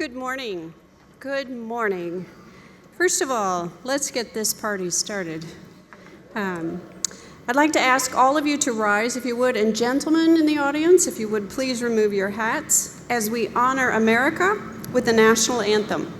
Good morning. Good morning. First of all, let's get this party started. I'd like to ask all of you to rise, if you would, and gentlemen in the audience, if you would please remove your hats as we honor America with the national anthem.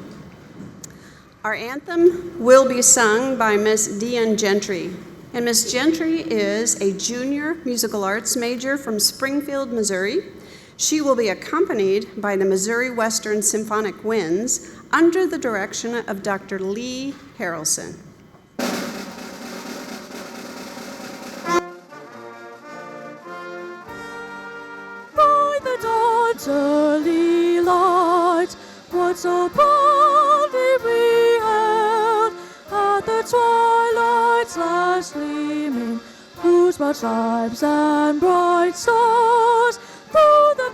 Our anthem will be sung by Miss Deanne Gentry. And Miss Gentry is a junior musical arts major from Springfield, Missouri. She will be accompanied by the Missouri Western Symphonic Winds under the direction of Dr. Lee Harrelson. By the dawn's early light, what so boldly we hailed at the twilight's last gleaming, whose broad stripes and bright stars through the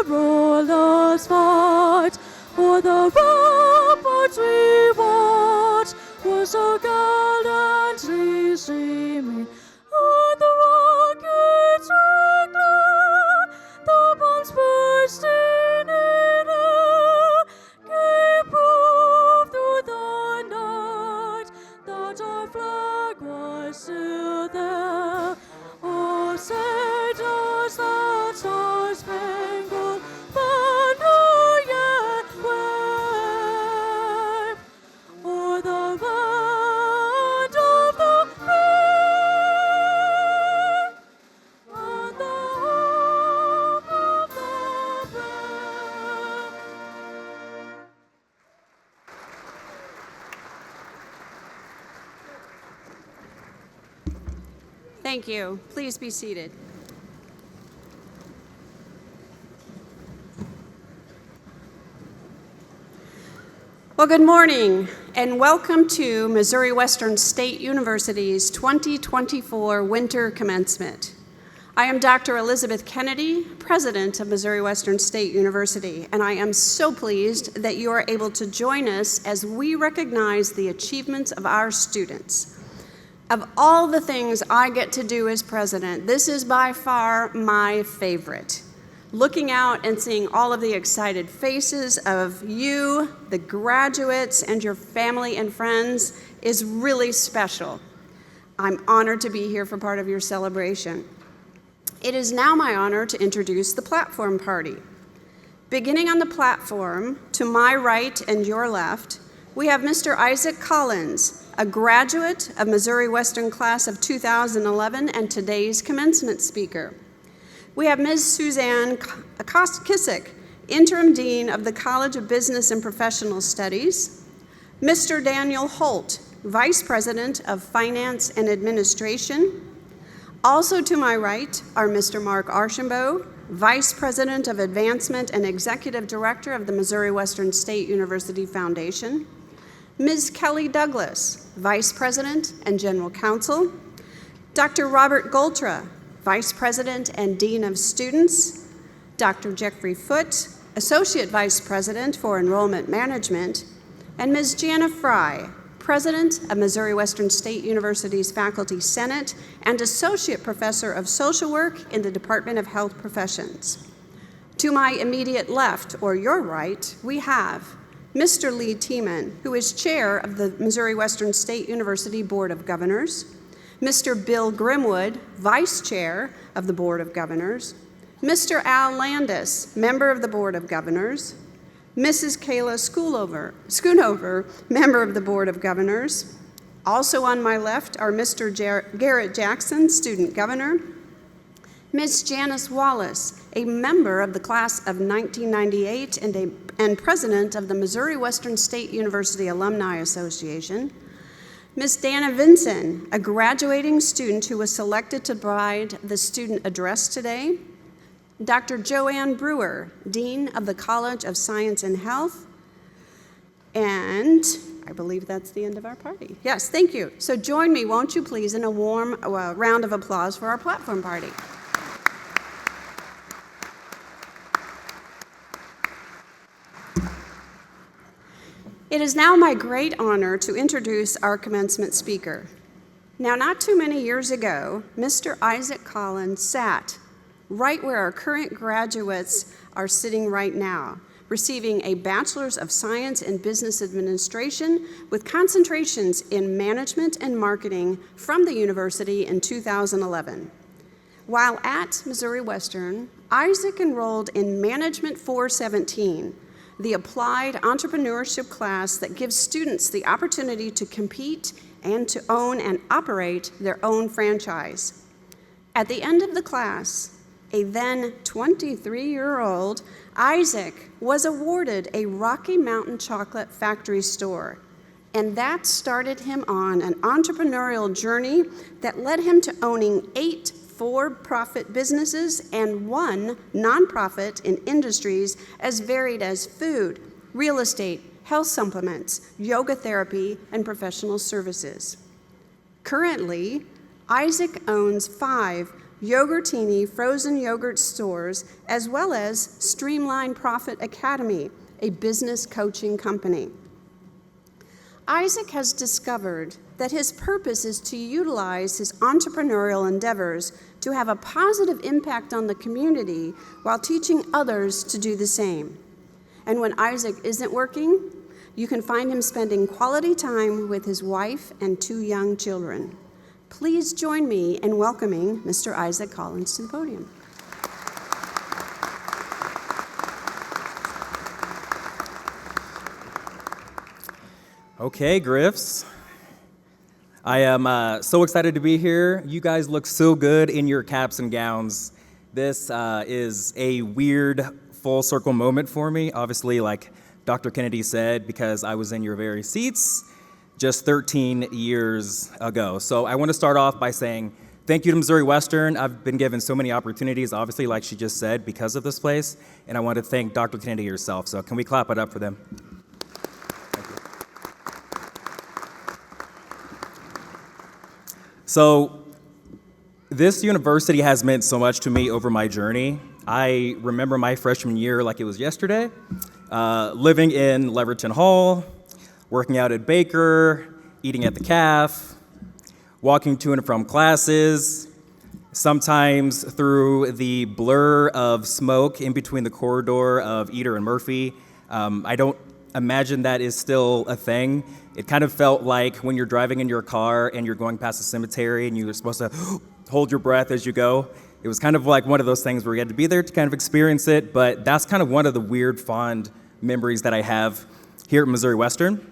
perilous fight o'er the ramparts we watched were so gallantly streaming, and the rockets rang loud, the bombs bursting in air gave proof through the night that our flag was still there. Oh, say does that star-spangled banner yet wave o'er the land of the free and the home of the brave? Thank you. Please be seated. Well, good morning, and welcome to Missouri Western State University's 2024 Winter Commencement. I am Dr. Elizabeth Kennedy, President of Missouri Western State University, and I am so pleased that you are able to join us as we recognize the achievements of our students. Of all the things I get to do as president, this is by far my favorite. Looking out and seeing all of the excited faces of you, the graduates, and your family and friends is really special. I'm honored to be here for part of your celebration. It is now my honor to introduce the platform party. Beginning on the platform, to my right and your left, we have Mr. Isaac Collins, a graduate of Missouri Western Class of 2011 and today's commencement speaker. We have Ms. Suzanne Kissick, Interim Dean of the College of Business and Professional Studies, Mr. Daniel Holt, Vice President of Finance and Administration. Also to my right are Mr. Mark Archambault, Vice President of Advancement and Executive Director of the Missouri Western State University Foundation, Ms. Kelly Douglas, Vice President and General Counsel, Dr. Robert Goltra, Vice President and Dean of Students, Dr. Jeffrey Foote, Associate Vice President for Enrollment Management, and Ms. Jana Fry, President of Missouri Western State University's Faculty Senate and Associate Professor of Social Work in the Department of Health Professions. To my immediate left, or your right, we have Mr. Lee Tiemann, who is Chair of the Missouri Western State University Board of Governors, Mr. Bill Grimwood, Vice Chair of the Board of Governors, Mr. Al Landis, Member of the Board of Governors, Mrs. Kayla Schoonover, Member of the Board of Governors. Also on my left are Mr. Garrett Jackson, Student Governor, Ms. Janice Wallace, a member of the class of 1998 and President of the Missouri Western State University Alumni Association, Ms. Dana Vinson, a graduating student who was selected to provide the student address today, Dr. Joanne Brewer, Dean of the College of Science and Health, and I believe that's the end of our party. Yes, thank you. So join me, won't you please, in a warm round of applause for our platform party. It is now my great honor to introduce our commencement speaker. Now, not too many years ago, Mr. Isaac Collins sat right where our current graduates are sitting right now. receiving a Bachelor's of Science in Business Administration with concentrations in management and marketing from the university in 2011. While at Missouri Western, Isaac enrolled in Management 417, the applied entrepreneurship class that gives students the opportunity to compete and to own and operate their own franchise. At the end of the class, a then 23-year-old Isaac was awarded a Rocky Mountain Chocolate Factory store, and that started him on an entrepreneurial journey that led him to owning 8 for-profit businesses and 1 nonprofit in industries as varied as food, real estate, health supplements, yoga therapy, and professional services. Currently, Isaac owns 5 Yogurtini frozen yogurt stores, as well as Streamline Profit Academy, a business coaching company. Isaac has discovered that his purpose is to utilize his entrepreneurial endeavors to have a positive impact on the community while teaching others to do the same. And when Isaac isn't working, you can find him spending quality time with his wife and 2 young children. Please join me in welcoming Mr. Isaac Collins to the podium. Okay, Griffs. I am so excited to be here. You guys look so good in your caps and gowns. This is a weird full circle moment for me, obviously, like Dr. Kennedy said, because I was in your very seats just 13 years ago. So I want to start off by saying thank you to Missouri Western. I've been given so many opportunities, obviously, like she just said, because of this place. And I want to thank Dr. Kennedy herself. So can we clap it up for them? So this university has meant so much to me over my journey. I remember my freshman year like it was yesterday, living in Leverton Hall, working out at Baker, eating at the Calf, walking to and from classes, sometimes through the blur of smoke in between the corridor of Eder and Murphy. I don't imagine that is still a thing. It kind of felt like when you're driving in your car and you're going past a cemetery and you're supposed to hold your breath as you go. It was kind of like one of those things where you had to be there to kind of experience it, but that's kind of one of the weird, fond memories that I have here at Missouri Western.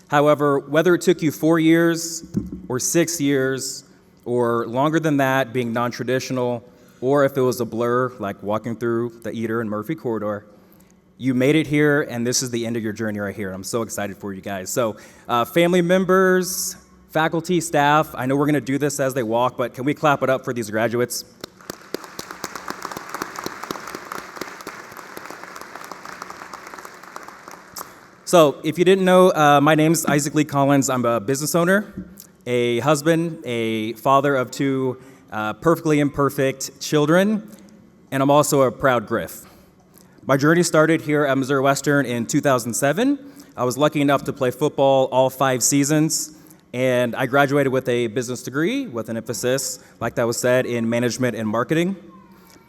However, whether it took you 4 years or 6 years or longer than that, being non-traditional, or if it was a blur, like walking through the Eder and Murphy corridor, you made it here, and this is the end of your journey right here. I'm so excited for you guys. So, family members, faculty, staff, I know we're going to do this as they walk, but can we clap it up for these graduates? So, if you didn't know, my name's Isaac Lee Collins. I'm a business owner, a husband, a father of 2 perfectly imperfect children, and I'm also a proud Griff. My journey started here at Missouri Western in 2007. I was lucky enough to play football all 5 seasons, and I graduated with a business degree with an emphasis, like that was said, in management and marketing.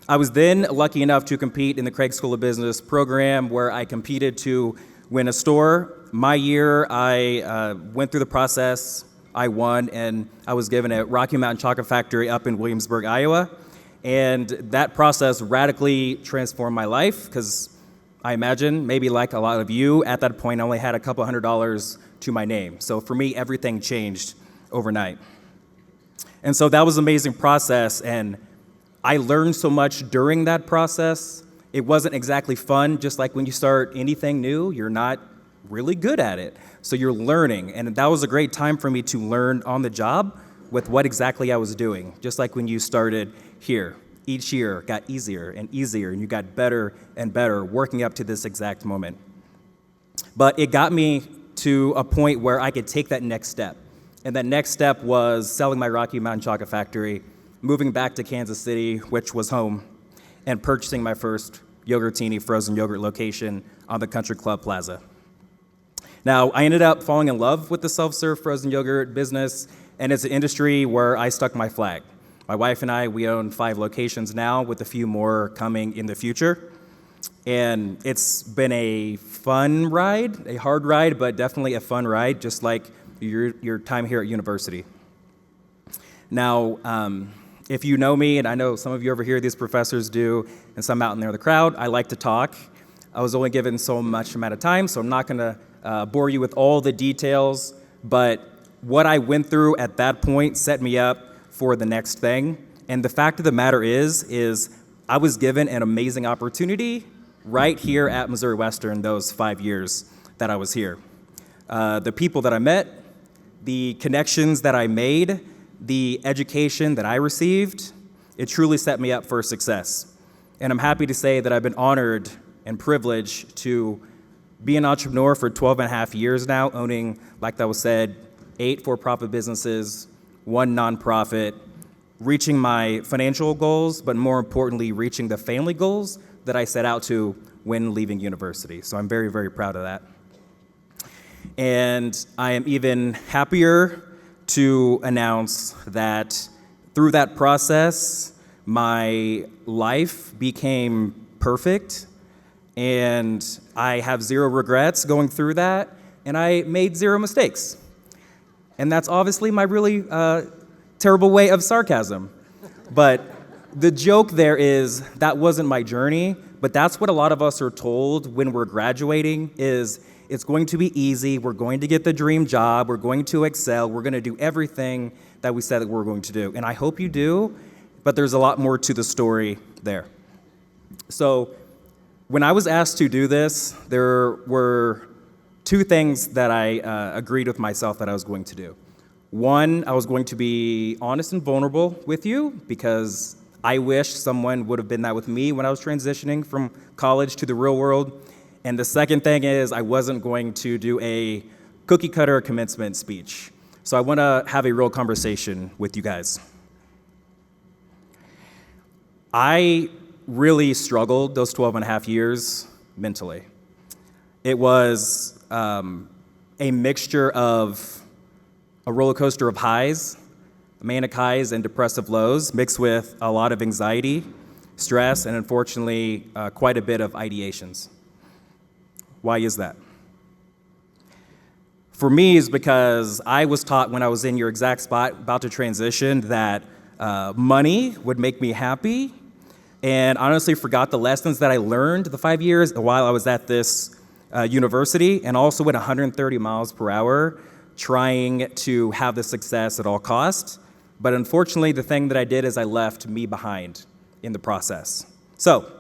I was then lucky enough to compete in the Craig School of Business program, where I competed to win a store. My year, I went through the process, I won, and I was given a Rocky Mountain Chocolate Factory up in Williamsburg, Iowa. And that process radically transformed my life, because I imagine, maybe like a lot of you, at that point I only had a couple $100s to my name. So for me, everything changed overnight. And so that was an amazing process, and I learned so much during that process. It wasn't exactly fun, just like when you start anything new, you're not really good at it. So you're learning, and that was a great time for me to learn on the job with what exactly I was doing, just like when you started here. Each year got easier and easier, and you got better and better working up to this exact moment. But it got me to a point where I could take that next step. And that next step was selling my Rocky Mountain Chocolate Factory, moving back to Kansas City, which was home, and purchasing my first Yogurtini frozen yogurt location on the Country Club Plaza. Now, I ended up falling in love with the self-serve frozen yogurt business, and it's an industry where I stuck my flag. My wife and I, we own 5 locations now, with a few more coming in the future. And it's been a fun ride, a hard ride, but definitely a fun ride, just like your time here at university. Now, if you know me, and I know some of you over here, these professors do, and some out in there in the crowd, I like to talk. I was only given so much amount of time, so I'm not going to bore you with all the details, but what I went through at that point set me up for the next thing. And the fact of the matter is I was given an amazing opportunity right here at Missouri Western those 5 years that I was here. The people that I met, the connections that I made, the education that I received, it truly set me up for success. And I'm happy to say that I've been honored and privileged to be an entrepreneur for 12 and a half years now, owning, like that was said, 8 for-profit businesses, 1 nonprofit, reaching my financial goals, but more importantly, reaching the family goals that I set out to when leaving university. So I'm very, very proud of that. And I am even happier to announce that through that process, my life became perfect, and I have 0 regrets going through that, and I made 0 mistakes. And that's obviously my really terrible way of sarcasm. But the joke there is that wasn't my journey, but that's what a lot of us are told when we're graduating is it's going to be easy, we're going to get the dream job, we're going to excel, we're going to do everything that we said that we're going to do. And I hope you do, but there's a lot more to the story there. So when I was asked to do this, there were 2 things that I agreed with myself that I was going to do. One, I was going to be honest and vulnerable with you because I wish someone would have been that with me when I was transitioning from college to the real world. And the second thing is I wasn't going to do a cookie cutter commencement speech. So I want to have a real conversation with you guys. I really struggled those 12 and a half years mentally. It was a mixture of a roller coaster of highs, manic highs and depressive lows, mixed with a lot of anxiety, stress, and unfortunately, quite a bit of ideations. Why is that? For me, is because I was taught when I was in your exact spot, about to transition, that money would make me happy, and honestly forgot the lessons that I learned the 5 years while I was at this university, and also at 130 miles per hour, trying to have the success at all costs. But unfortunately, the thing that I did is I left me behind in the process. So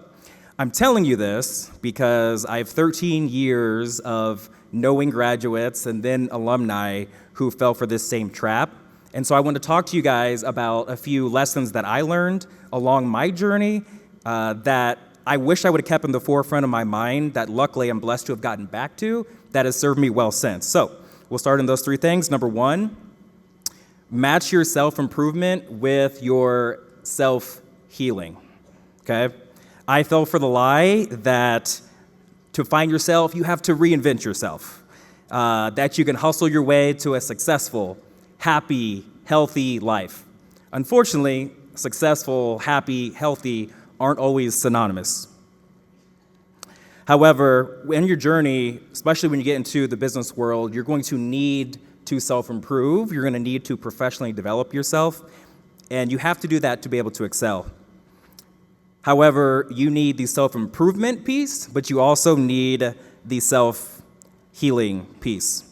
I'm telling you this because I have 13 years of knowing graduates and then alumni who fell for this same trap. And so I want to talk to you guys about a few lessons that I learned along my journey that I wish I would have kept in the forefront of my mind that luckily I'm blessed to have gotten back to that has served me well since. So we'll start in those 3 things. Number 1, match your self-improvement with your self-healing, okay? I fell for the lie that to find yourself, you have to reinvent yourself, that you can hustle your way to a successful, happy, healthy life. Unfortunately, successful, happy, healthy aren't always synonymous. However, in your journey, especially when you get into the business world, you're going to need to self-improve. You're going to need to professionally develop yourself, and you have to do that to be able to excel. However, you need the self-improvement piece, but you also need the self-healing piece.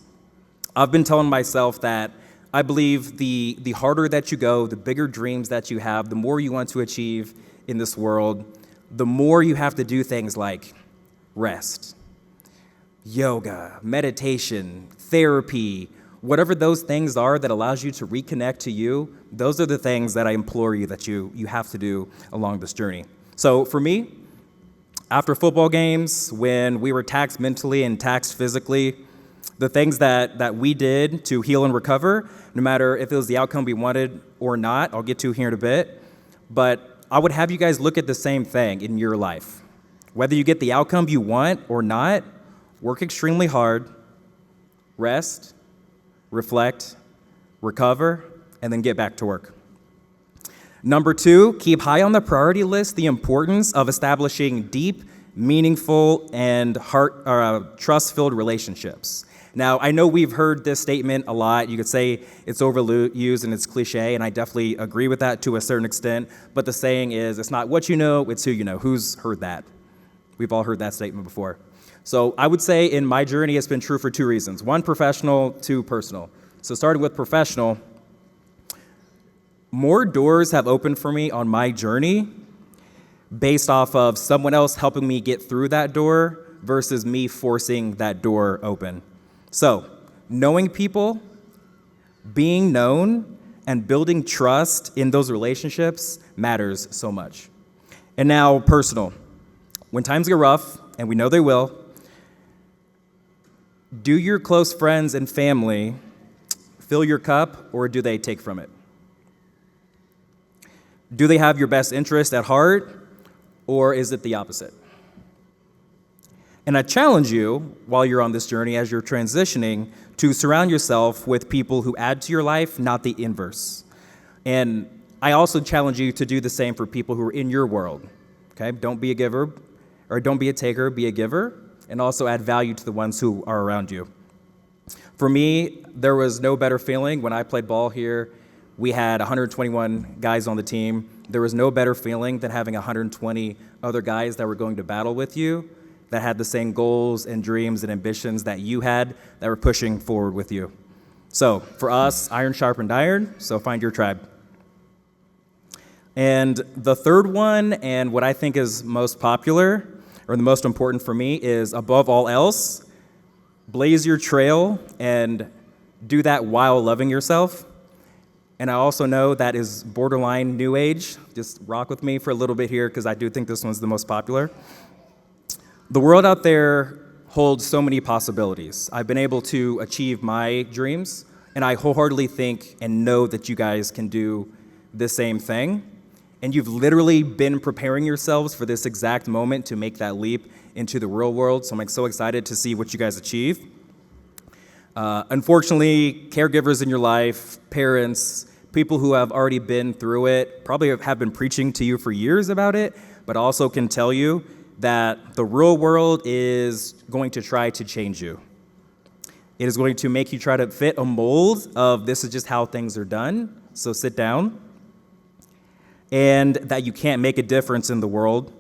I've been telling myself that I believe the harder that you go, the bigger dreams that you have, the more you want to achieve in this world, the more you have to do things like rest, yoga, meditation, therapy, whatever those things are that allows you to reconnect to you, those are the things that I implore you that you have to do along this journey. So for me, after football games, when we were taxed mentally and taxed physically, the things that we did to heal and recover, no matter if it was the outcome we wanted or not, I'll get to here in a bit, but I would have you guys look at the same thing in your life. Whether you get the outcome you want or not, work extremely hard, rest, reflect, recover, and then get back to work. Number 2, keep high on the priority list the importance of establishing deep meaningful, and trust-filled relationships. Now, I know we've heard this statement a lot. You could say it's overused and it's cliche, and I definitely agree with that to a certain extent. But the saying is, it's not what you know, it's who you know. Who's heard that? We've all heard that statement before. So I would say in my journey, it's been true for two reasons. One, professional, two, personal. So starting with professional, more doors have opened for me on my journey based off of someone else helping me get through that door versus me forcing that door open. So, knowing people, being known, and building trust in those relationships matters so much. And now, personal. When times get rough, and we know they will, do your close friends and family fill your cup, or do they take from it? Do they have your best interest at heart, or is it the opposite? And I challenge you, while you're on this journey, as you're transitioning, to surround yourself with people who add to your life, not the inverse. And I also challenge you to do the same for people who are in your world. Okay? Don't be a giver, or don't be a taker, be a giver, and also add value to the ones who are around you. For me, there was no better feeling when I played ball here. We had 121 guys on the team. There was no better feeling than having 120 other guys that were going to battle with you, that had the same goals and dreams and ambitions that you had, that were pushing forward with you. So for us, iron sharpened iron, so find your tribe. And the third one, and what I think is most popular, or the most important for me, is above all else, blaze your trail and do that while loving yourself. And I also know that is borderline new age. Just rock with me for a little bit here, because I do think this one's the most popular. The world out there holds so many possibilities. I've been able to achieve my dreams, and I wholeheartedly think and know that you guys can do the same thing. And you've literally been preparing yourselves for this exact moment to make that leap into the real world. So I'm so excited to see what you guys achieve. Unfortunately, caregivers in your life, parents, people who have already been through it, probably have been preaching to you for years about it, but also can tell you that the real world is going to try to change you. It is going to make you try to fit a mold of this is just how things are done, so sit down, and that you can't make a difference in the world.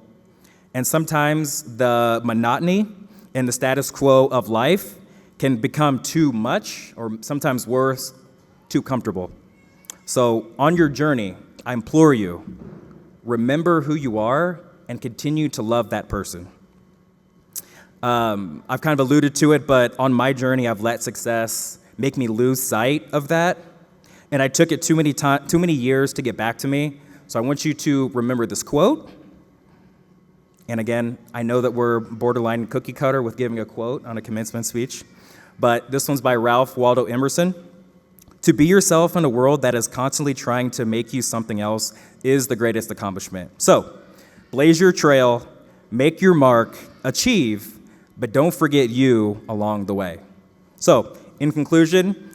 And sometimes the monotony and the status quo of life can become too much, or sometimes worse, too comfortable. So on your journey, I implore you, remember who you are and continue to love that person. I've kind of alluded to it, but on my journey, I've let success make me lose sight of that. And I took it too many years to get back to me. So I want you to remember this quote. And again, I know that we're borderline cookie cutter with giving a quote on a commencement speech, but this one's by Ralph Waldo Emerson. To be yourself in a world that is constantly trying to make you something else is the greatest accomplishment. So, blaze your trail, make your mark, achieve, but don't forget you along the way. So, in conclusion,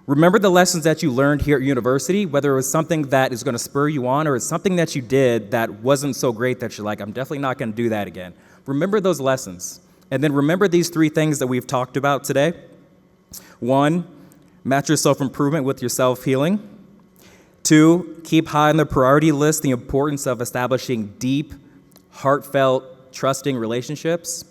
remember the lessons that you learned here at university, whether it was something that is going to spur you on or it's something that you did that wasn't so great that you're like, I'm definitely not going to do that again. Remember those lessons. And then remember these three things that we've talked about today. 1, match your self-improvement with your self-healing. 2, keep high on the priority list the importance of establishing deep, heartfelt, trusting relationships.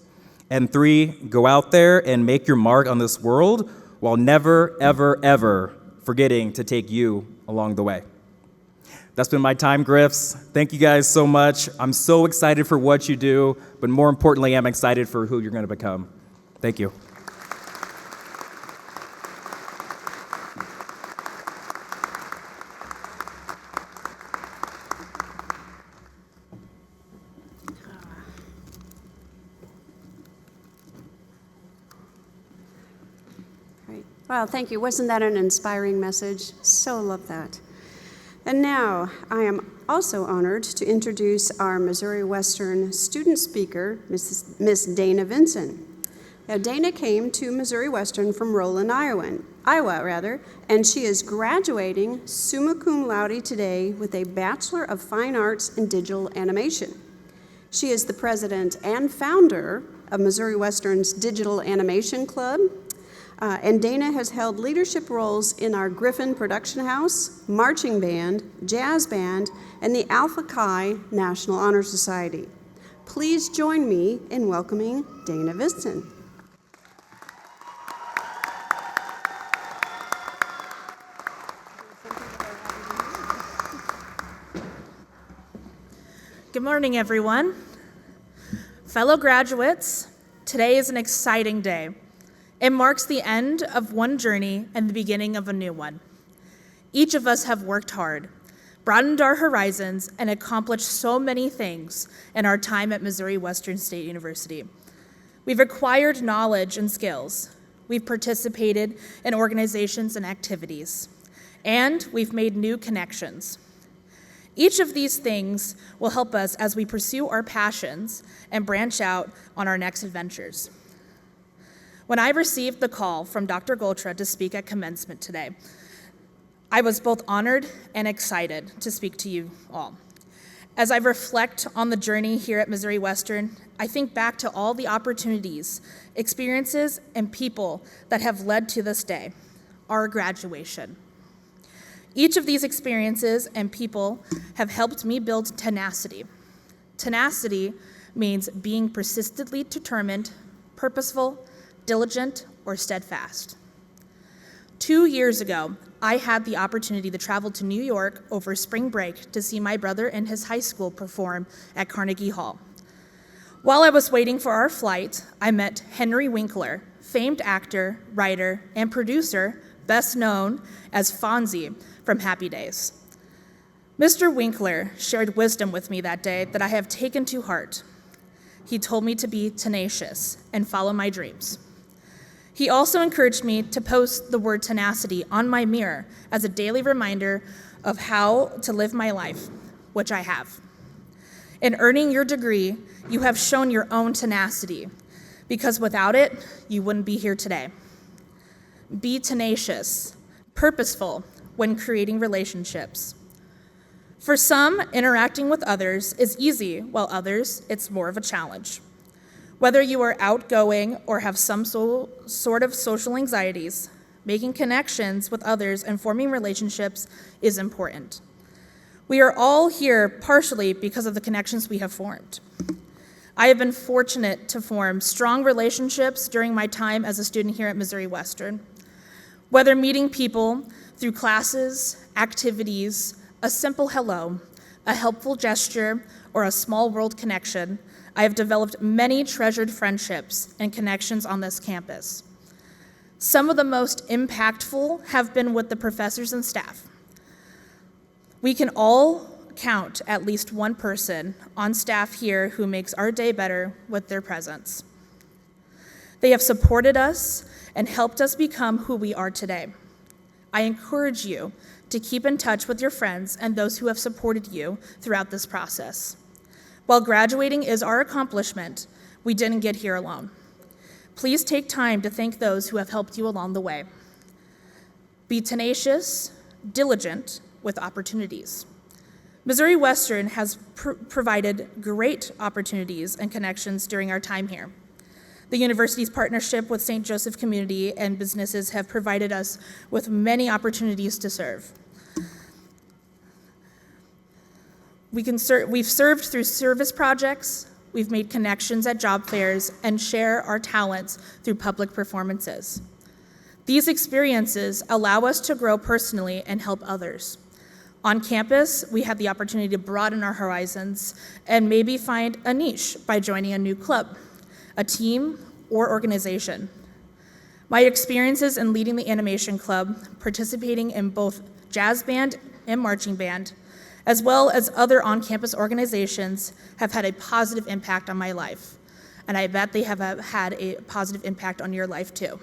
And 3, go out there and make your mark on this world while never, ever, ever forgetting to take you along the way. That's been my time, Griffs. Thank you guys so much. I'm so excited for what you do, but more importantly, I'm excited for who you're going to become. Thank you. Well, thank you. Wasn't that an inspiring message? So love that. And now, I am also honored to introduce our Missouri Western student speaker, Miss Dana Vinson. Now, Dana came to Missouri Western from Roland, Iowa, and she is graduating summa cum laude today with a Bachelor of Fine Arts in Digital Animation. She is the president and founder of Missouri Western's Digital Animation Club. And Dana has held leadership roles in our Griffin Production House, Marching Band, Jazz Band, and the Alpha Chi National Honor Society. Please join me in welcoming Dana Viston. Good morning, everyone. Fellow graduates, today is an exciting day. It marks the end of one journey and the beginning of a new one. Each of us have worked hard, broadened our horizons, and accomplished so many things in our time at Missouri Western State University. We've acquired knowledge and skills. We've participated in organizations and activities, and we've made new connections. Each of these things will help us as we pursue our passions and branch out on our next adventures. When I received the call from Dr. Goltra to speak at Commencement today, I was both honored and excited to speak to you all. As I reflect on the journey here at Missouri Western, I think back to all the opportunities, experiences, and people that have led to this day, our graduation. Each of these experiences and people have helped me build tenacity. Tenacity means being persistently determined, purposeful, diligent, or steadfast. 2 years ago, I had the opportunity to travel to New York over spring break to see my brother and his high school perform at Carnegie Hall. While I was waiting for our flight, I met Henry Winkler, famed actor, writer, and producer, best known as Fonzie from Happy Days. Mr. Winkler shared wisdom with me that day that I have taken to heart. He told me to be tenacious and follow my dreams. He also encouraged me to post the word tenacity on my mirror as a daily reminder of how to live my life, which I have. In earning your degree, you have shown your own tenacity, because without it, you wouldn't be here today. Be tenacious, purposeful when creating relationships. For some, interacting with others is easy, while others, it's more of a challenge. Whether you are outgoing or have some sort of social anxieties, making connections with others and forming relationships is important. We are all here partially because of the connections we have formed. I have been fortunate to form strong relationships during my time as a student here at Missouri Western. Whether meeting people through classes, activities, a simple hello, a helpful gesture, or a small world connection, I have developed many treasured friendships and connections on this campus. Some of the most impactful have been with the professors and staff. We can all count at least one person on staff here who makes our day better with their presence. They have supported us and helped us become who we are today. I encourage you to keep in touch with your friends and those who have supported you throughout this process. While graduating is our accomplishment, we didn't get here alone. Please take time to thank those who have helped you along the way. Be tenacious, diligent with opportunities. Missouri Western has provided great opportunities and connections during our time here. The university's partnership with St. Joseph Community and businesses have provided us with many opportunities to serve. We've served through service projects, we've made connections at job fairs, and share our talents through public performances. These experiences allow us to grow personally and help others. On campus, we had the opportunity to broaden our horizons and maybe find a niche by joining a new club, a team, or organization. My experiences in leading the animation club, participating in both jazz band and marching band, as well as other on-campus organizations, have had a positive impact on my life. And I bet they have had a positive impact on your life too.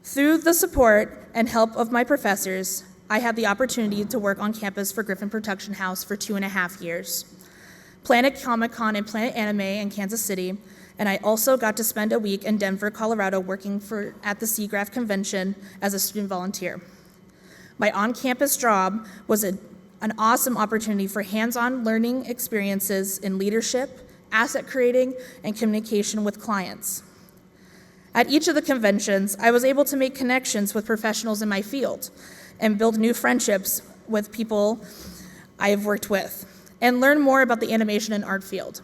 Through the support and help of my professors, I had the opportunity to work on campus for Griffin Production House for 2.5 years. Planet Comic-Con and Planet Anime in Kansas City, and I also got to spend a week in Denver, Colorado working at the SIGGRAPH convention as a student volunteer. My on-campus job was an awesome opportunity for hands-on learning experiences in leadership, asset creating, and communication with clients. At each of the conventions, I was able to make connections with professionals in my field and build new friendships with people I have worked with, and learn more about the animation and art field.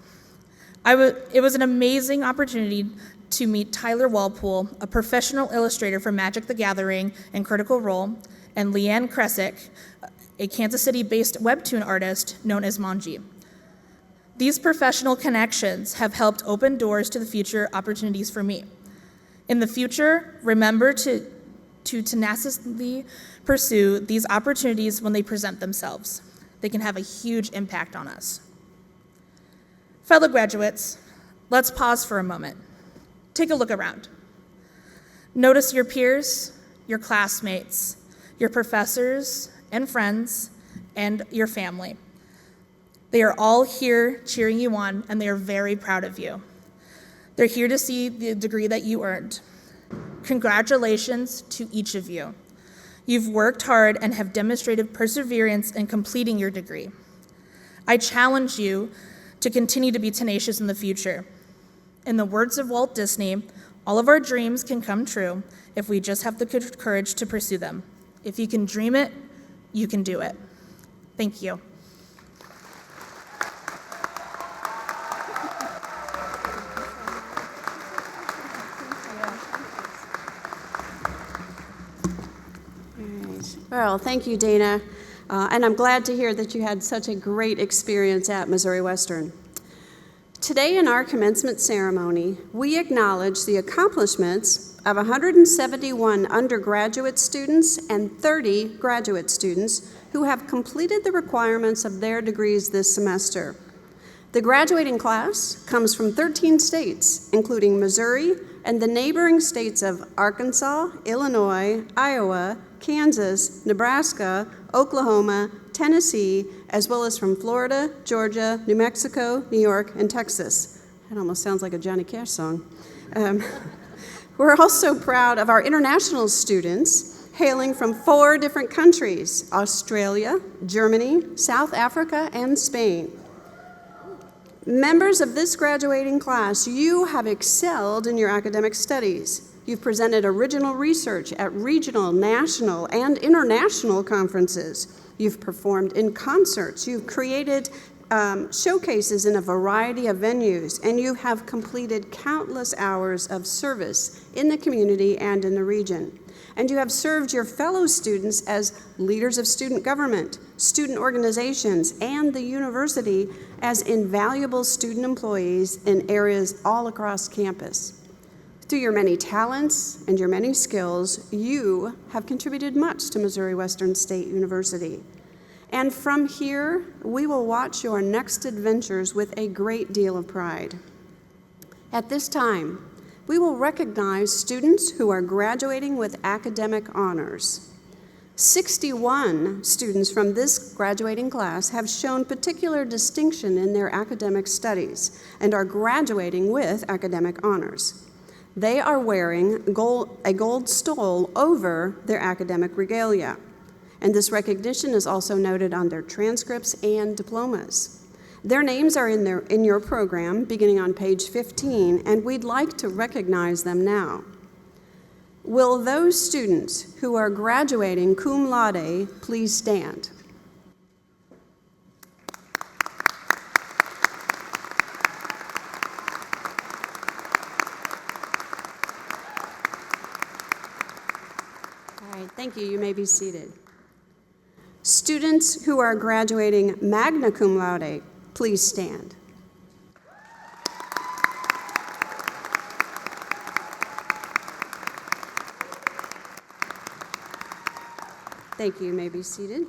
It was an amazing opportunity to meet Tyler Walpole, a professional illustrator for Magic the Gathering and Critical Role, and Leanne Kresick, a Kansas City-based webtoon artist known as Manji. These professional connections have helped open doors to the future opportunities for me. In the future, remember to tenaciously pursue these opportunities when they present themselves. They can have a huge impact on us. Fellow graduates, let's pause for a moment. Take a look around. Notice your peers, your classmates, your professors and friends, and your family. They are all here cheering you on, and they are very proud of you. They're here to see the degree that you earned. Congratulations to each of you. You've worked hard and have demonstrated perseverance in completing your degree. I challenge you to continue to be tenacious in the future. In the words of Walt Disney, all of our dreams can come true if we just have the courage to pursue them. If you can dream it, you can do it. Thank you. Well, thank you, Dana. And I'm glad to hear that you had such a great experience at Missouri Western. Today in our commencement ceremony, we acknowledge the accomplishments of 171 undergraduate students and 30 graduate students who have completed the requirements of their degrees this semester. The graduating class comes from 13 states, including Missouri and the neighboring states of Arkansas, Illinois, Iowa, Kansas, Nebraska, Oklahoma, Tennessee, as well as from Florida, Georgia, New Mexico, New York, and Texas. That almost sounds like a Johnny Cash song. We're also proud of our international students hailing from 4 different countries: Australia, Germany, South Africa, and Spain. Members of this graduating class, you have excelled in your academic studies. You've presented original research at regional, national, and international conferences. You've performed in concerts. You've created showcases in a variety of venues, and you have completed countless hours of service in the community and in the region. And you have served your fellow students as leaders of student government, student organizations, and the university as invaluable student employees in areas all across campus. Through your many talents and your many skills, you have contributed much to Missouri Western State University. And from here, we will watch your next adventures with a great deal of pride. At this time, we will recognize students who are graduating with academic honors. 61 students from this graduating class have shown particular distinction in their academic studies and are graduating with academic honors. They are wearing a gold stole over their academic regalia, and this recognition is also noted on their transcripts and diplomas. Their names are in your program, beginning on page 15, and we'd like to recognize them now. Will those students who are graduating cum laude please stand? All right, thank you. You may be seated. Students who are graduating magna cum laude, please stand. Thank you. You may be seated.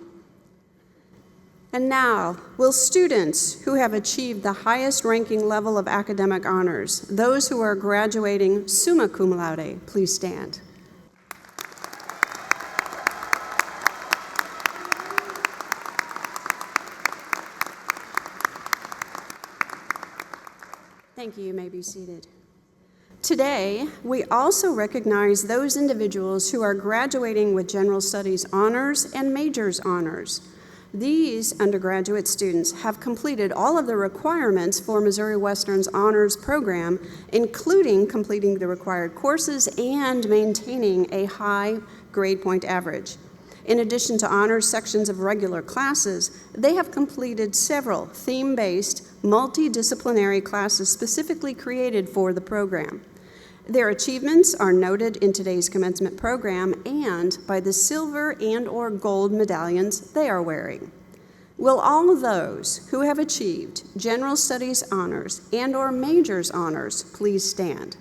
And now, will students who have achieved the highest ranking level of academic honors, those who are graduating summa cum laude, please stand. Thank you. You may be seated. Today, we also recognize those individuals who are graduating with General Studies honors and majors honors. These undergraduate students have completed all of the requirements for Missouri Western's honors program, including completing the required courses and maintaining a high grade point average. In addition to honors sections of regular classes, they have completed several theme-based, multidisciplinary classes specifically created for the program. Their achievements are noted in today's commencement program and by the silver and/or gold medallions they are wearing. Will all of those who have achieved general studies honors and/or majors honors please stand?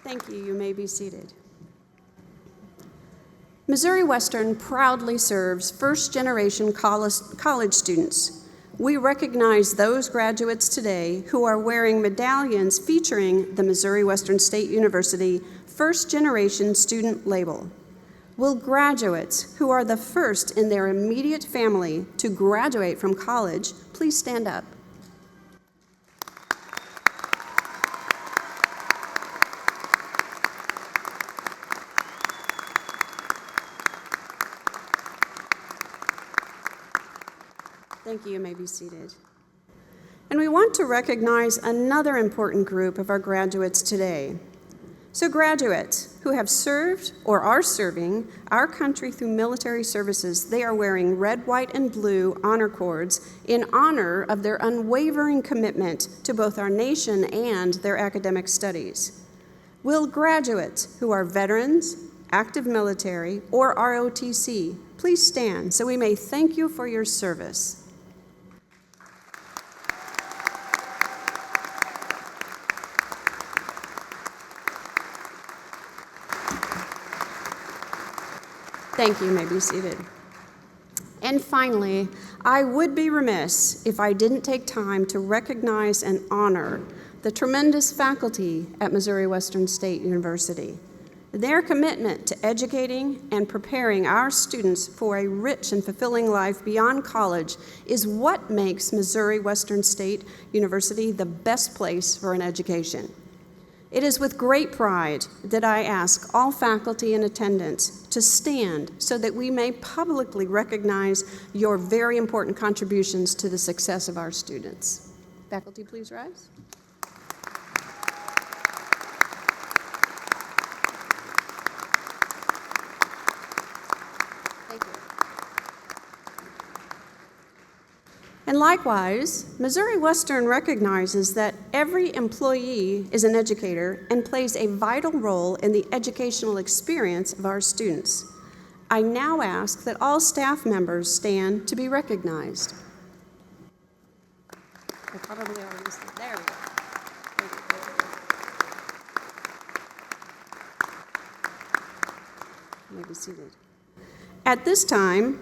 Thank you. You may be seated. Missouri Western proudly serves first-generation college students. We recognize those graduates today who are wearing medallions featuring the Missouri Western State University first-generation student label. Will graduates who are the first in their immediate family to graduate from college please stand up? Thank you. You may be seated. And we want to recognize another important group of our graduates today. So graduates who have served or are serving our country through military services, they are wearing red, white, and blue honor cords in honor of their unwavering commitment to both our nation and their academic studies. Will graduates who are veterans, active military, or ROTC please stand so we may thank you for your service? Thank you. You may be seated. And finally, I would be remiss if I didn't take time to recognize and honor the tremendous faculty at Missouri Western State University. Their commitment to educating and preparing our students for a rich and fulfilling life beyond college is what makes Missouri Western State University the best place for an education. It is with great pride that I ask all faculty in attendance to stand so that we may publicly recognize your very important contributions to the success of our students. Faculty, please rise. Thank you. And likewise, Missouri Western recognizes that every employee is an educator and plays a vital role in the educational experience of our students. I now ask that all staff members stand to be recognized. I probably already said, there we go. You may be seated. At this time,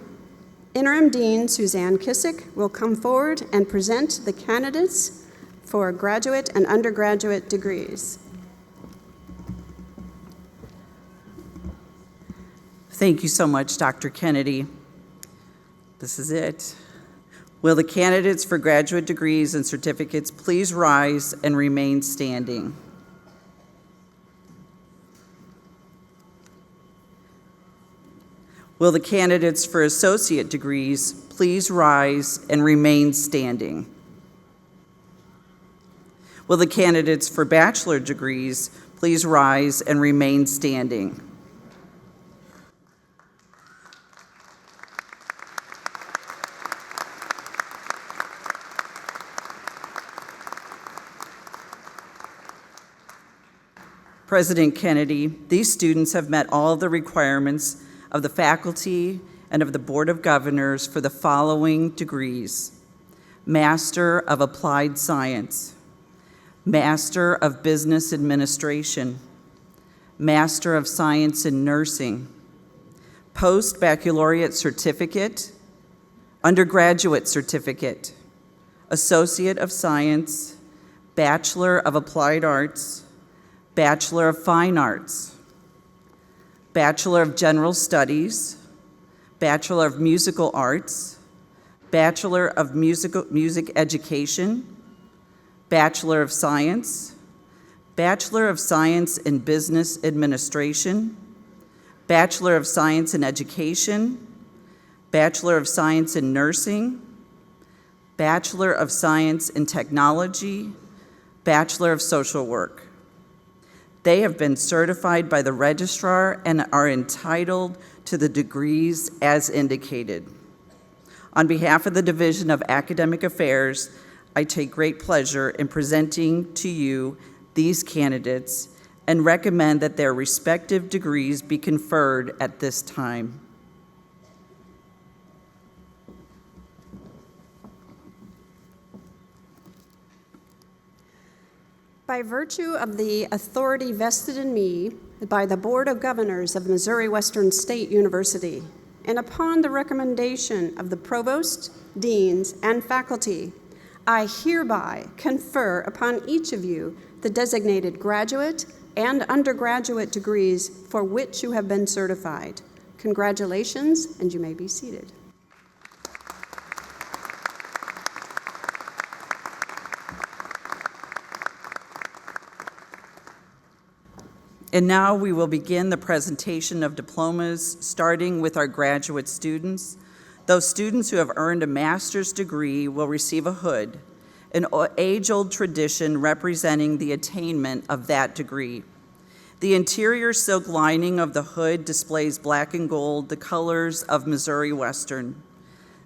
Interim Dean Suzanne Kissick will come forward and present the candidates for graduate and undergraduate degrees. Thank you so much, Dr. Kennedy. This is it. Will the candidates for graduate degrees and certificates please rise and remain standing? Will the candidates for associate degrees please rise and remain standing? Will the candidates for bachelor degrees please rise and remain standing? President Kennedy, these students have met all of the requirements of the faculty and of the Board of Governors for the following degrees: Master of Applied Science, Master of Business Administration, Master of Science in Nursing, Post-Baccalaureate Certificate, Undergraduate Certificate, Associate of Science, Bachelor of Applied Arts, Bachelor of Fine Arts, Bachelor of General Studies, Bachelor of Musical Arts, Bachelor of Music Education, Bachelor of Science, Bachelor of Science in Business Administration, Bachelor of Science in Education, Bachelor of Science in Nursing, Bachelor of Science in Technology, Bachelor of Social Work. They have been certified by the registrar and are entitled to the degrees as indicated. On behalf of the Division of Academic Affairs, I take great pleasure in presenting to you these candidates and recommend that their respective degrees be conferred at this time. By virtue of the authority vested in me by the Board of Governors of Missouri Western State University, and upon the recommendation of the provost, deans, and faculty, I hereby confer upon each of you the designated graduate and undergraduate degrees for which you have been certified. Congratulations, and you may be seated. And now we will begin the presentation of diplomas, starting with our graduate students. Those students who have earned a master's degree will receive a hood, an age-old tradition representing the attainment of that degree. The interior silk lining of the hood displays black and gold, the colors of Missouri Western.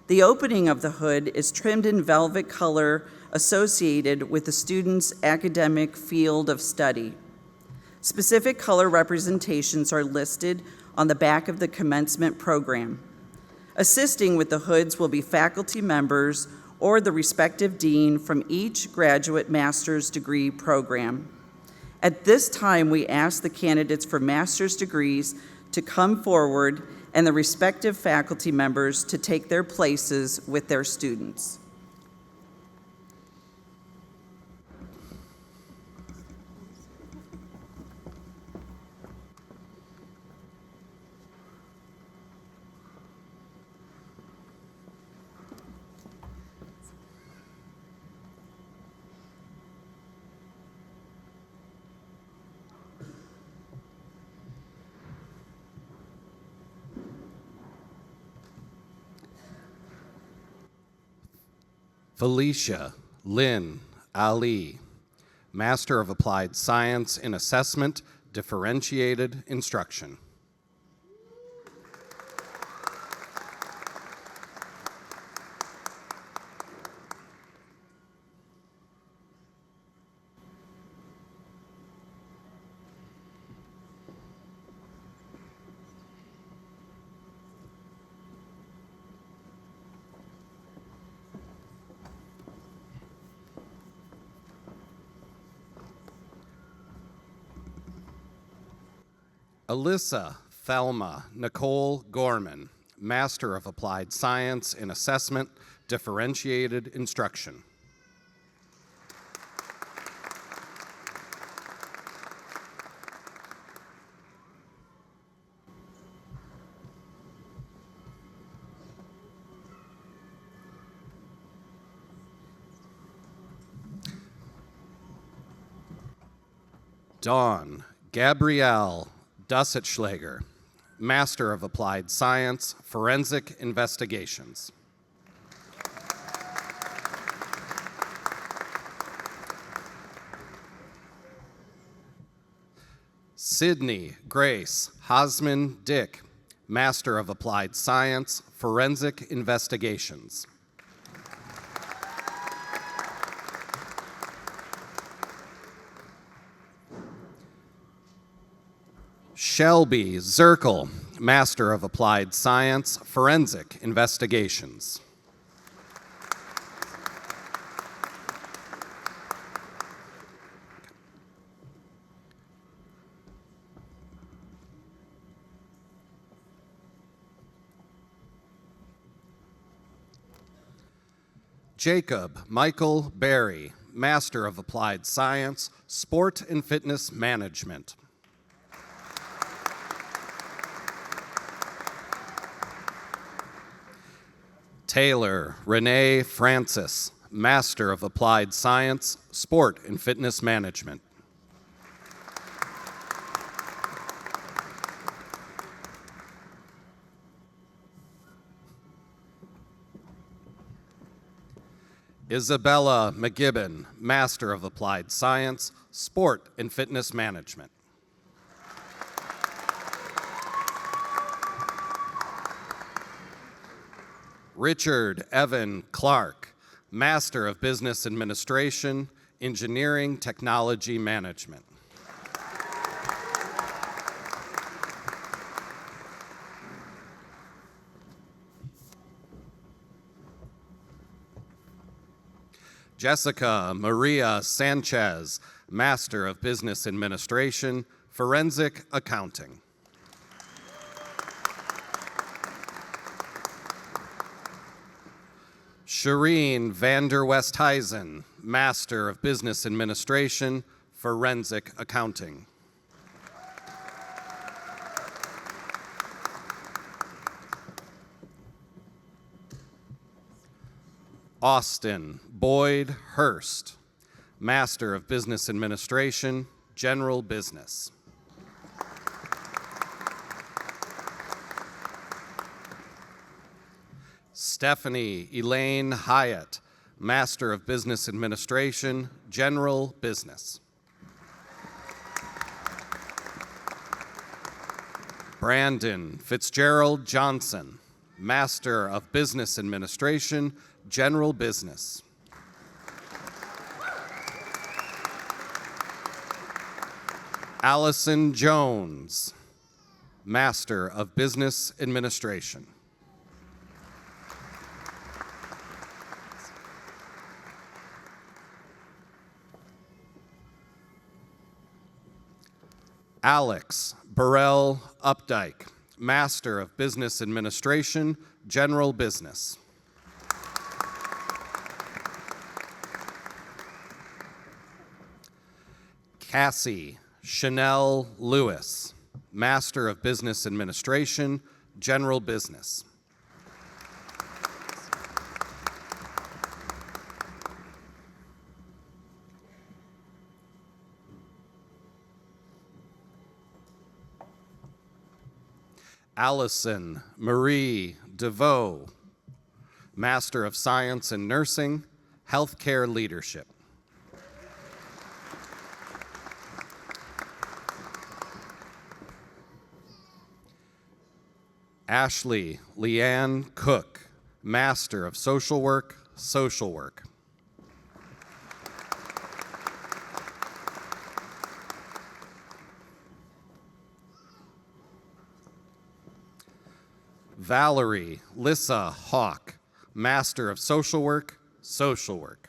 The opening of the hood is trimmed in velvet color associated with the student's academic field of study. Specific color representations are listed on the back of the commencement program. Assisting with the hoods will be faculty members or the respective dean from each graduate master's degree program. At this time, we ask the candidates for master's degrees to come forward and the respective faculty members to take their places with their students. Felicia Lynn Ali, Master of Applied Science in Assessment, Differentiated Instruction. Alyssa Thelma Nicole Gorman, Master of Applied Science in Assessment, Differentiated Instruction. Dawn Gabrielle Dussetschlager, Master of Applied Science, Forensic Investigations. Sydney Grace Hosman Dick, Master of Applied Science, Forensic Investigations. Shelby Zirkle, Master of Applied Science, Forensic Investigations. Jacob Michael Berry, Master of Applied Science, Sport and Fitness Management. Taylor Renee Francis, Master of Applied Science, Sport and Fitness Management. Isabella McGibbon, Master of Applied Science, Sport and Fitness Management. Richard Evan Clark, Master of Business Administration, Engineering Technology Management. Jessica Maria Sanchez, Master of Business Administration, Forensic Accounting. Shireen Vander Westhuizen, Master of Business Administration, Forensic Accounting. Austin Boyd Hurst, Master of Business Administration, General Business. Stephanie Elaine Hyatt, Master of Business Administration, General Business. Brandon Fitzgerald Johnson, Master of Business Administration, General Business. Allison Jones, Master of Business Administration. Alex Burrell Updike, Master of Business Administration, General Business. Cassie Chanel Lewis, Master of Business Administration, General Business. Allison Marie DeVoe, Master of Science in Nursing, Healthcare Leadership. Ashley Leanne Cook, Master of Social Work, Social Work. Valerie Lissa Hawk, Master of Social Work, Social Work.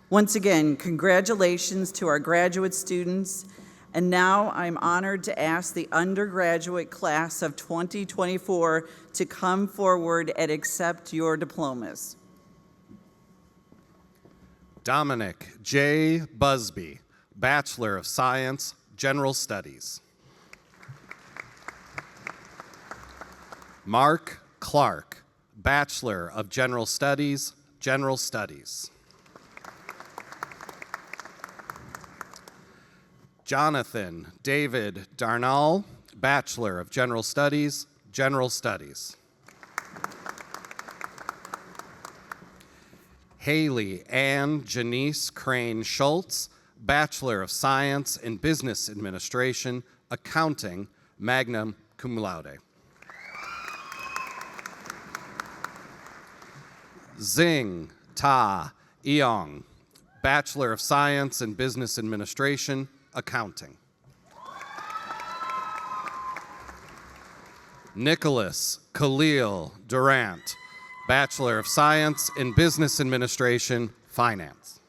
Once again, congratulations to our graduate students. And now I'm honored to ask the undergraduate class of 2024 to come forward and accept your diplomas. Dominic J. Busby, Bachelor of Science, General Studies. Mark Clark, Bachelor of General Studies, General Studies. Jonathan David Darnall, Bachelor of General Studies, General Studies. Haley Ann Janice Crane Schultz, Bachelor of Science in Business Administration, Accounting, magna cum laude. Zing Ta Eong, Bachelor of Science in Business Administration, Accounting. Nicholas Khalil Durant, Bachelor of Science in Business Administration, Finance.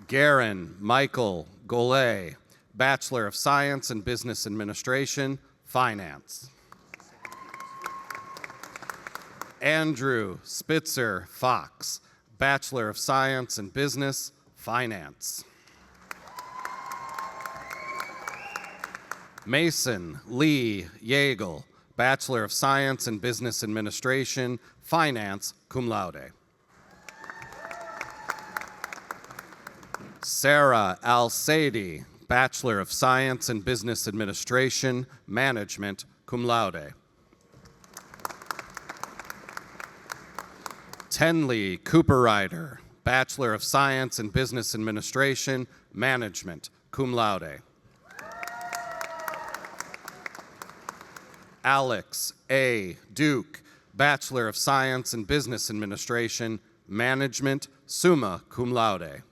Garen Michael Golay, Bachelor of Science in Business Administration, Finance. Andrew Spitzer Fox, Bachelor of Science in Business, Finance. Mason Lee Yeagle, Bachelor of Science in Business Administration, Finance, cum laude. Sarah Al-Saidi, Bachelor of Science in Business Administration, Management, cum laude. Tenley Cooper Ryder, Bachelor of Science in Business Administration, Management, cum laude. Alex A. Duke, Bachelor of Science in Business Administration, Management, summa cum laude.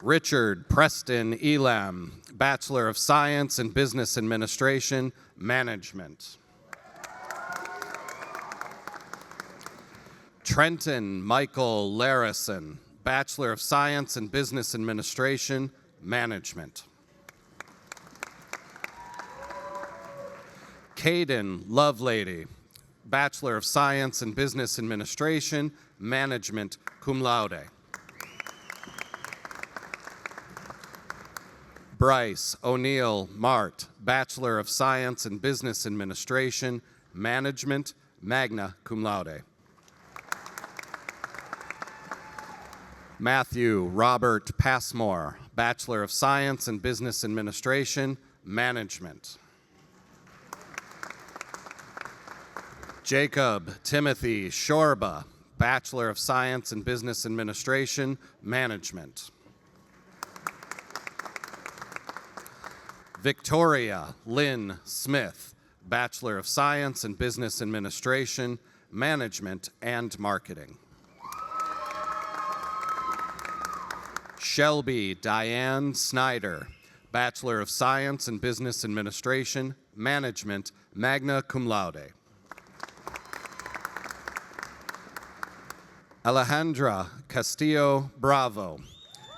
Richard Preston Elam, Bachelor of Science in Business Administration, Management. Trenton Michael Larison, Bachelor of Science in Business Administration, Management. Caden Lovelady, Bachelor of Science in Business Administration, Management, cum laude. Bryce O'Neill Mart, Bachelor of Science in Business Administration, Management, magna cum laude. Matthew Robert Passmore, Bachelor of Science in Business Administration, Management. Jacob Timothy Shorba, Bachelor of Science in Business Administration, Management. Victoria Lynn Smith, Bachelor of Science in Business Administration, Management and Marketing. Shelby Diane Snyder, Bachelor of Science in Business Administration, Management, magna cum laude. Alejandra Castillo Bravo,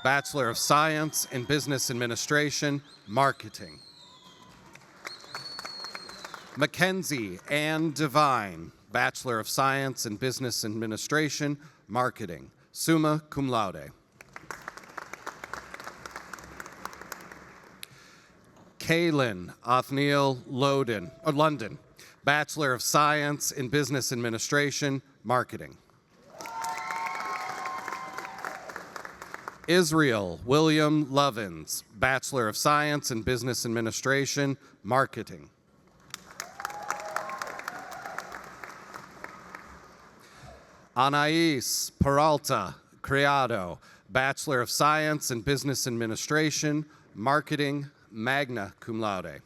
Bachelor of Science in Business Administration, Marketing. Mackenzie Ann Devine, Bachelor of Science in Business Administration, Marketing, summa cum laude. Kaylin Othniel London, Bachelor of Science in Business Administration, Marketing. Israel William Lovins, Bachelor of Science in Business Administration, Marketing. Anais Peralta Criado, Bachelor of Science in Business Administration, Marketing, magna cum laude.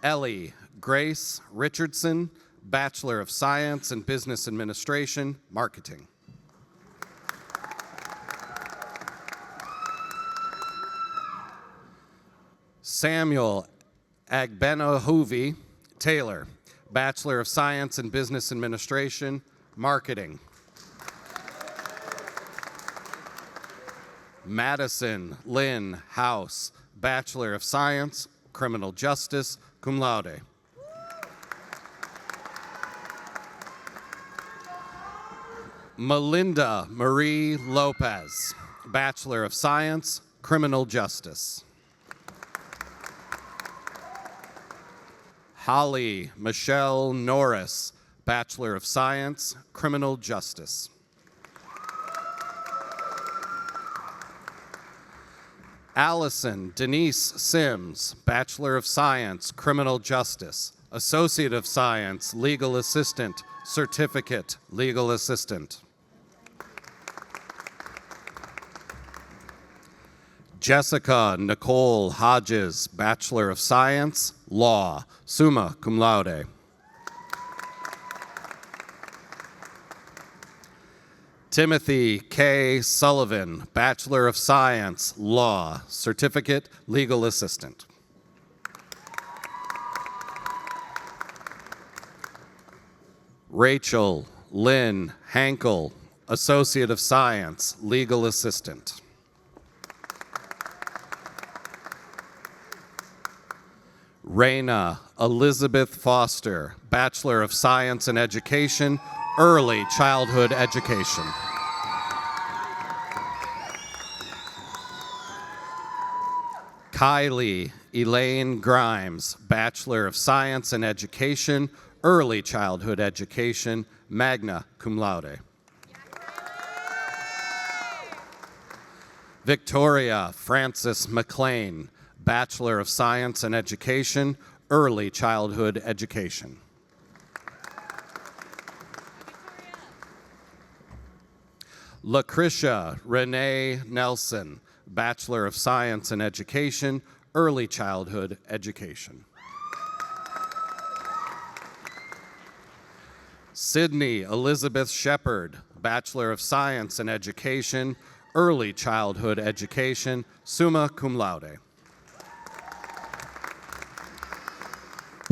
Ellie Grace Richardson, Bachelor of Science in Business Administration, Marketing. Samuel Agbenahuvi Taylor, Bachelor of Science in Business Administration, Marketing. Madison Lynn House, Bachelor of Science, Criminal Justice, cum laude. Melinda Marie Lopez, Bachelor of Science, Criminal Justice. Holly Michelle Norris, Bachelor of Science, Criminal Justice. Allison Denise Sims, Bachelor of Science, Criminal Justice, Associate of Science, Legal Assistant, Certificate, Legal Assistant. Jessica Nicole Hodges, Bachelor of Science, Law, summa cum laude. Timothy K. Sullivan, Bachelor of Science, Law, Certificate, Legal Assistant. Rachel Lynn Hankel, Associate of Science, Legal Assistant. Raina Elizabeth Foster, Bachelor of Science in Education, Early Childhood Education. Kylie Elaine Grimes, Bachelor of Science in Education, Early Childhood Education, magna cum laude. Victoria Frances McLean, Bachelor of Science in Education, Early Childhood Education. Lucretia Renee Nelson, Bachelor of Science in Education, Early Childhood Education. Sydney Elizabeth Shepard, Bachelor of Science in Education, Early Childhood Education, summa cum laude.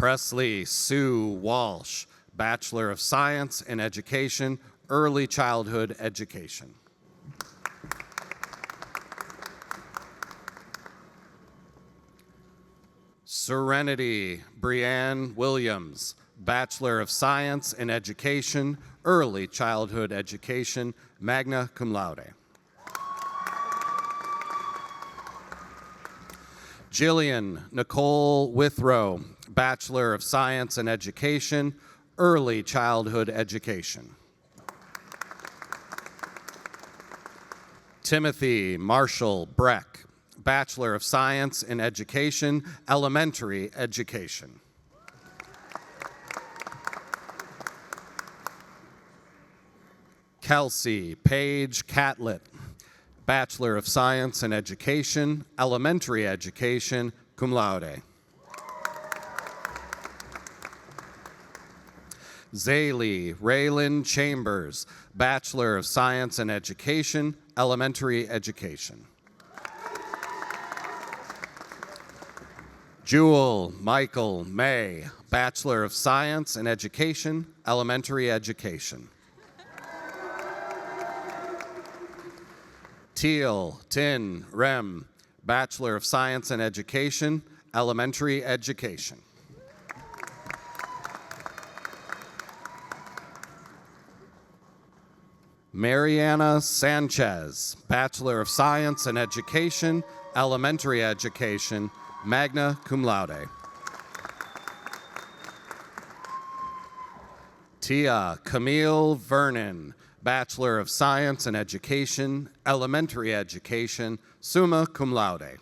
Presley Sue Walsh, Bachelor of Science in Education, Early Childhood Education. Serenity Brianne Williams, Bachelor of Science in Education, Early Childhood Education, magna cum laude. Jillian Nicole Withrow, Bachelor of Science in Education, Early Childhood Education. Timothy Marshall Breck, Bachelor of Science in Education, Elementary Education. Kelsey Paige Catlett, Bachelor of Science in Education, Elementary Education, cum laude. Zaylee Raylan Chambers, Bachelor of Science in Education, Elementary Education. Jewel Michael May, Bachelor of Science in Education, Elementary Education. Teal Tin Rem, Bachelor of Science in Education, Elementary Education. Mariana Sanchez, Bachelor of Science in Education, Elementary Education, magna cum laude. Tia Camille Vernon, Bachelor of Science in Education, Elementary Education, summa cum laude.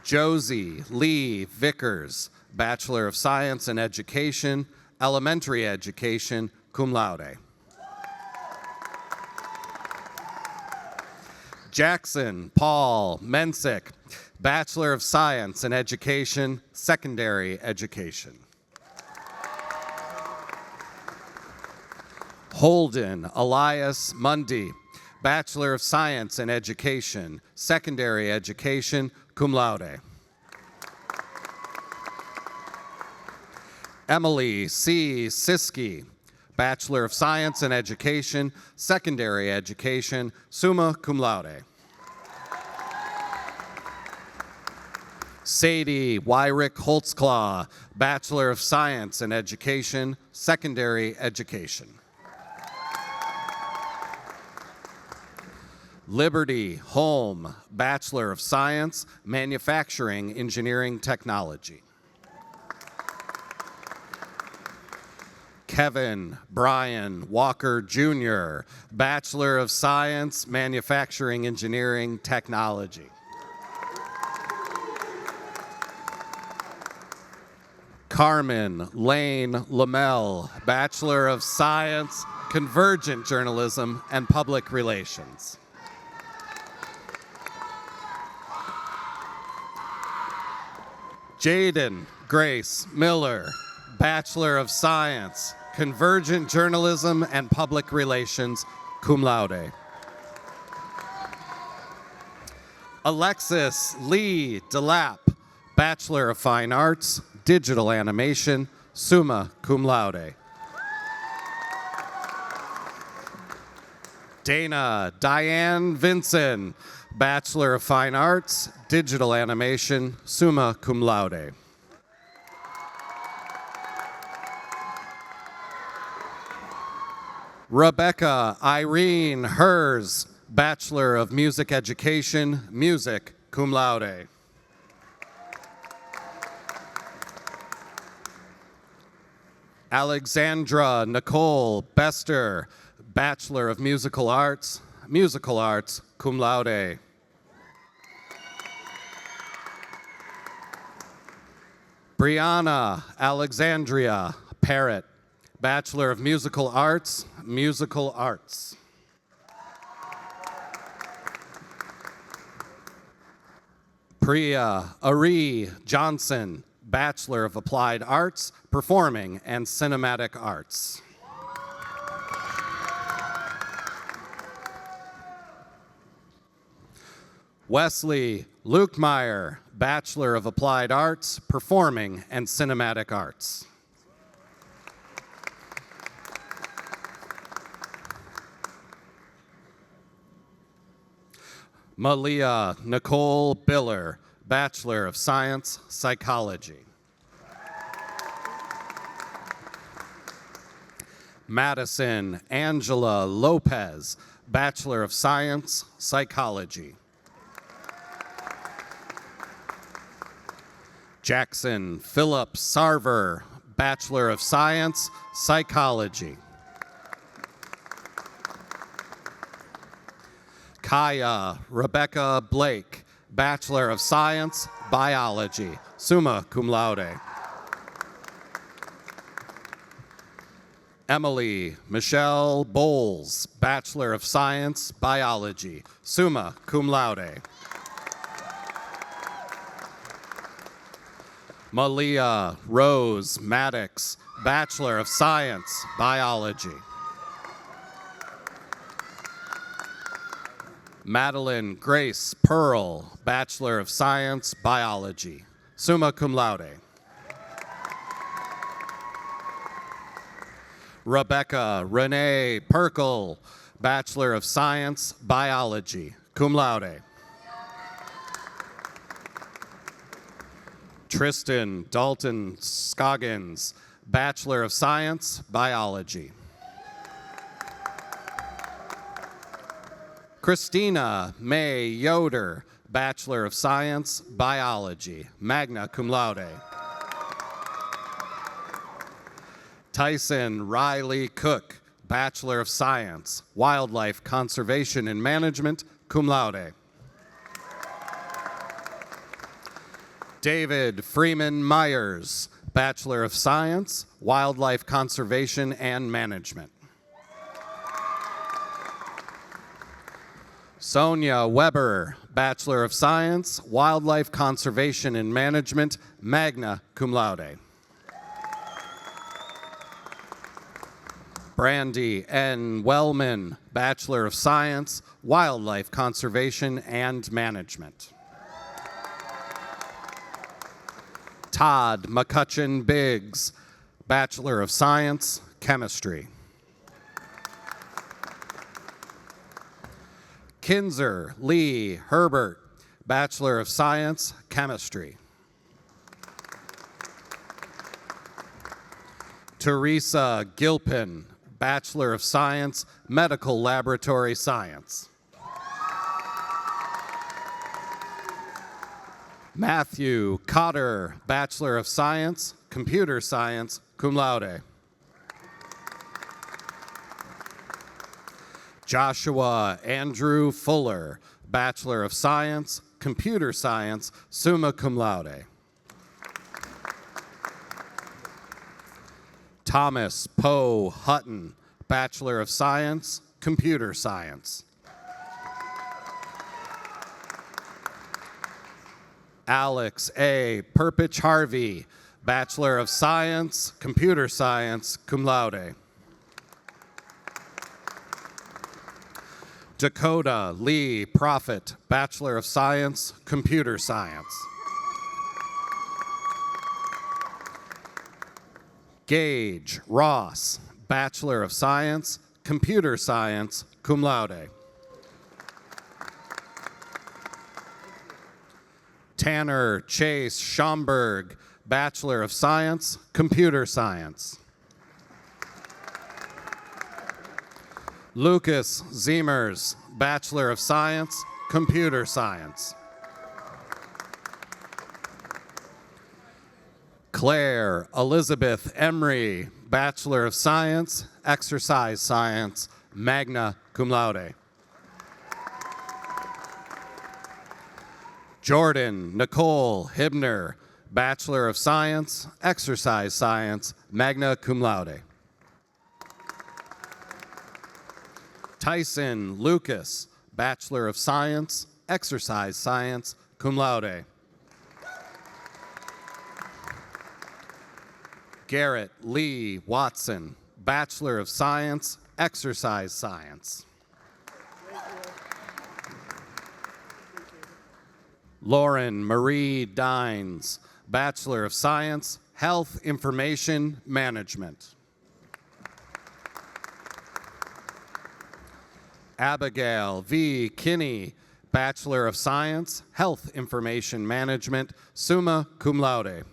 Josie Lee Vickers, Bachelor of Science in Education, Elementary Education, cum laude. Jackson Paul Mensick, Bachelor of Science in Education, Secondary Education. Holden Elias Mundy, Bachelor of Science in Education, Secondary Education, cum laude. Emily C. Siski, Bachelor of Science in Education, Secondary Education, summa cum laude. Sadie Wyrick Holtzclaw, Bachelor of Science in Education, Secondary Education. Liberty Holm, Bachelor of Science, Manufacturing Engineering Technology. Kevin Brian Walker Jr., Bachelor of Science, Manufacturing Engineering Technology. Carmen Lane Lamel, Bachelor of Science, Convergent Journalism and Public Relations. Jaden Grace Miller, Bachelor of Science, Convergent Journalism and Public Relations, cum laude. Alexis Lee DeLapp, Bachelor of Fine Arts, Digital Animation, summa cum laude. Dana Diane Vinson, Bachelor of Fine Arts, Digital Animation, summa cum laude. Rebecca Irene Hers, Bachelor of Music Education, Music, cum laude. Alexandra Nicole Bester, Bachelor of Musical Arts, cum laude. Brianna Alexandria Parrott, Bachelor of Musical Arts. Priya Ari Johnson, Bachelor of Applied Arts, Performing and Cinematic Arts. Wesley Lukemeyer, Bachelor of Applied Arts, Performing and Cinematic Arts. Malia Nicole Biller, Bachelor of Science, Psychology. Madison Angela Lopez, Bachelor of Science, Psychology. Jackson Philip Sarver, Bachelor of Science, Psychology. Kaya Rebecca Blake, Bachelor of Science, Biology, summa cum laude. Emily Michelle Bowles, Bachelor of Science, Biology, summa cum laude. Malia Rose Maddox, Bachelor of Science, Biology. Madeline Grace Pearl, Bachelor of Science, Biology, summa cum laude. Rebecca Renee Perkel, Bachelor of Science, Biology, cum laude. Tristan Dalton Scoggins, Bachelor of Science, Biology. Christina May Yoder, Bachelor of Science, Biology, magna cum laude. Tyson Riley Cook, Bachelor of Science, Wildlife Conservation and Management, cum laude. David Freeman Myers, Bachelor of Science, Wildlife Conservation and Management. Sonia Weber, Bachelor of Science, Wildlife Conservation and Management, magna cum laude. Brandy N. Wellman, Bachelor of Science, Wildlife Conservation and Management. Todd McCutcheon Biggs, Bachelor of Science, Chemistry. Kinzer Lee Herbert, Bachelor of Science, Chemistry. Teresa Gilpin, Bachelor of Science, Medical Laboratory Science. Matthew Cotter, Bachelor of Science, Computer Science, cum laude. Joshua Andrew Fuller, Bachelor of Science, Computer Science, summa cum laude. Thomas Poe Hutton, Bachelor of Science, Computer Science. Alex A. Perpich Harvey, Bachelor of Science, Computer Science, cum laude. Dakota Lee Profit, Bachelor of Science, Computer Science. Gage Ross, Bachelor of Science, Computer Science, cum laude. Tanner Chase Schomburg, Bachelor of Science, Computer Science. Lucas Ziemers, Bachelor of Science, Computer Science. Claire Elizabeth Emery, Bachelor of Science, Exercise Science, magna cum laude. Jordan Nicole Hibner, Bachelor of Science, Exercise Science, magna cum laude. Tyson Lucas, Bachelor of Science, Exercise Science, cum laude. Garrett Lee Watson, Bachelor of Science, Exercise Science. Lauren Marie Dines, Bachelor of Science, Health Information Management. Abigail V. Kinney, Bachelor of Science, Health Information Management, summa cum laude.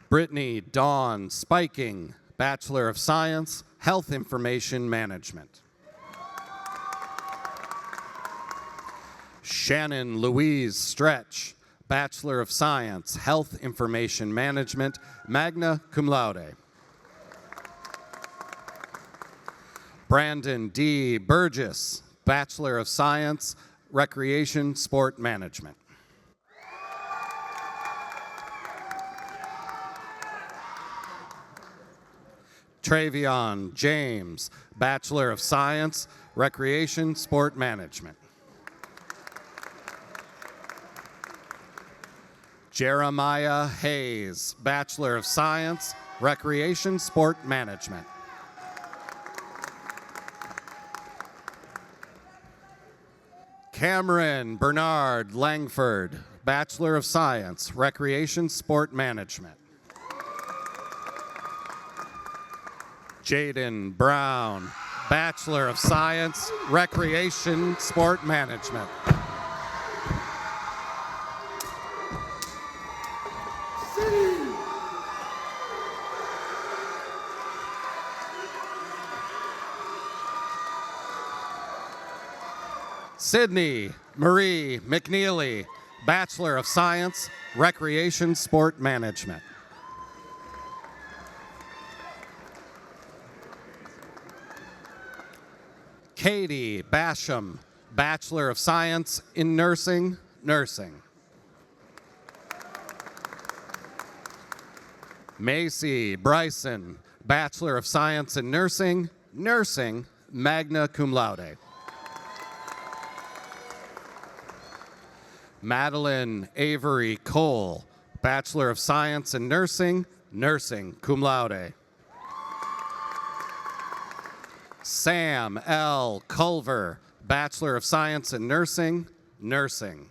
Brittany Dawn Spiking, Bachelor of Science, Health Information Management. Shannon Louise Stretch, Bachelor of Science, Health Information Management, magna cum laude. Brandon D. Burgess, Bachelor of Science, Recreation Sport Management. Travion James, Bachelor of Science, Recreation Sport Management. Jeremiah Hayes, Bachelor of Science, Recreation Sport Management. Cameron Bernard Langford, Bachelor of Science, Recreation Sport Management. Jaden Brown, Bachelor of Science, Recreation Sport Management. Sydney Marie McNeely, Bachelor of Science, Recreation Sport Management. Katie Basham, Bachelor of Science in Nursing, Nursing. Macy Bryson, Bachelor of Science in Nursing, Nursing, magna cum laude. Madeline Avery Cole, Bachelor of Science in Nursing, Nursing, cum laude. Sam L. Culver, Bachelor of Science in Nursing, Nursing.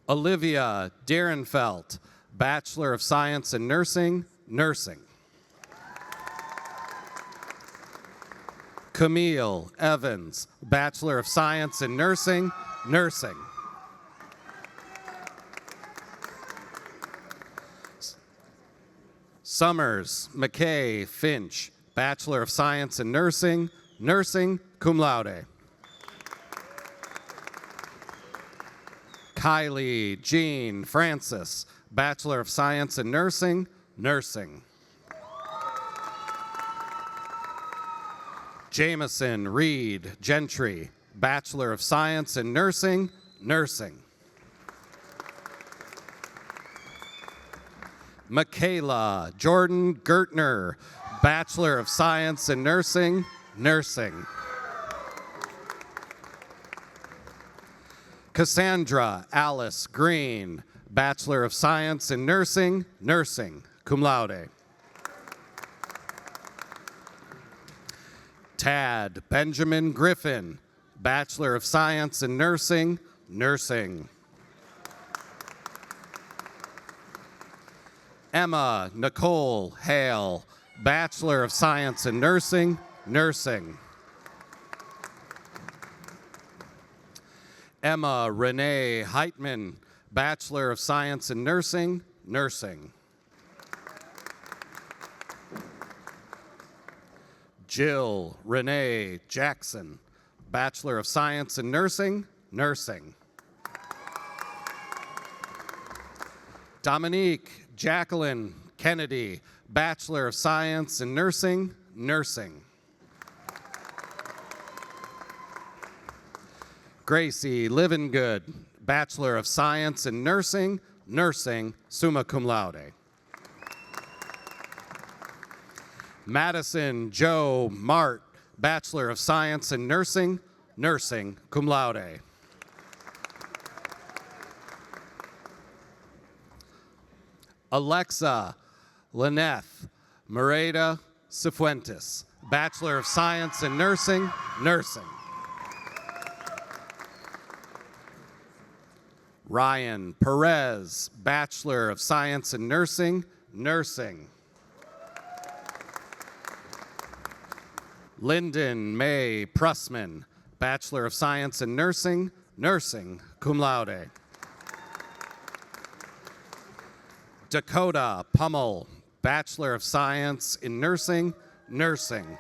Olivia Derenfelt, Bachelor of Science in Nursing, Nursing. Camille Evans, Bachelor of Science in Nursing, Nursing. Summers McKay Finch, Bachelor of Science in Nursing, Nursing, cum laude. Kylie Jean Francis, Bachelor of Science in Nursing, Nursing. Jameson Reed Gentry, Bachelor of Science in Nursing, Nursing. Michaela Jordan Gertner, Bachelor of Science in Nursing, Nursing. Cassandra Alice Green, Bachelor of Science in Nursing, Nursing, cum laude. Tad Benjamin Griffin, Bachelor of Science in Nursing, Nursing. Emma Nicole Hale, Bachelor of Science in Nursing, nursing. Emma Renee Heitman, Bachelor of Science in Nursing, nursing. Jill Renee Jackson, Bachelor of Science in Nursing, nursing. Dominique Jacqueline Kennedy, Bachelor of Science in Nursing, nursing. Gracie Livengood, Bachelor of Science in Nursing, nursing, summa cum laude. Madison Joe Mart, Bachelor of Science in Nursing, nursing, cum laude. Alexa Lyneth Moreda Cifuentes, Bachelor of Science in Nursing, nursing. Ryan Perez, Bachelor of Science in Nursing, nursing. Lyndon May Pressman, Bachelor of Science in Nursing, nursing, cum laude. Dakota Pummel, Bachelor of Science in Nursing, nursing.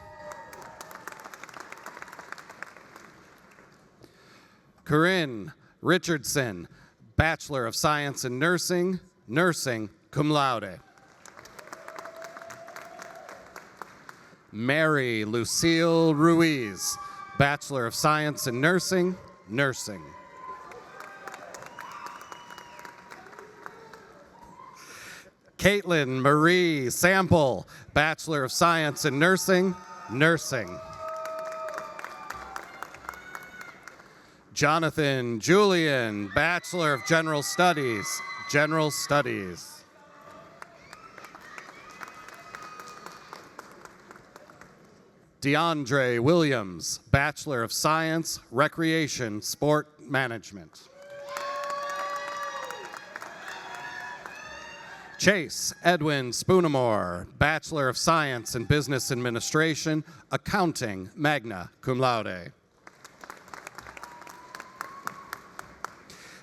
Corinne Richardson, Bachelor of Science in Nursing, nursing, cum laude. Mary Lucille Ruiz, Bachelor of Science in Nursing, nursing. Caitlin Marie Sample, Bachelor of Science in Nursing, nursing. Jonathan Julian, Bachelor of General Studies, general studies. DeAndre Williams, Bachelor of Science, Recreation, Sport Management. Chase Edwin Spoonamore, Bachelor of Science in Business Administration, Accounting, magna cum laude.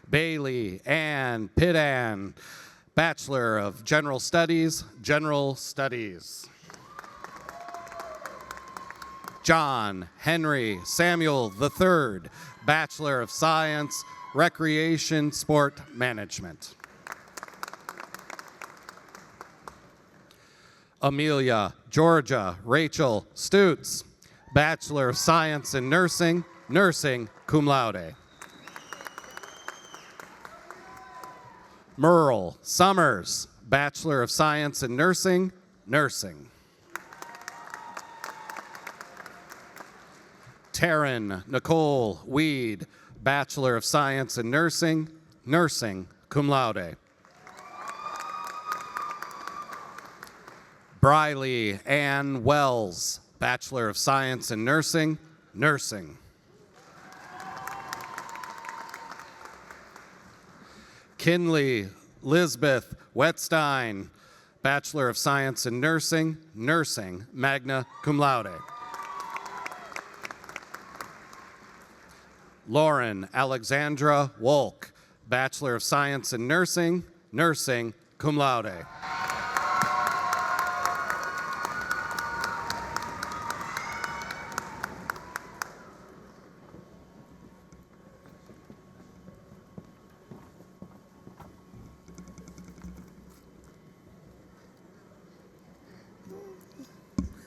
Bailey Ann Pidan, Bachelor of General Studies, General Studies. John Henry Samuel III, Bachelor of Science, Recreation, Sport Management. Amelia Georgia Rachel Stutz, Bachelor of Science in Nursing, nursing, cum laude. Merle Summers, Bachelor of Science in Nursing, nursing. Taryn Nicole Weed, Bachelor of Science in Nursing, nursing, cum laude. Briley Ann Wells, Bachelor of Science in Nursing, nursing. Kinley Lisbeth Wetstein, Bachelor of Science in Nursing, nursing, magna cum laude. Lauren Alexandra Wolk, Bachelor of Science in Nursing, nursing, cum laude.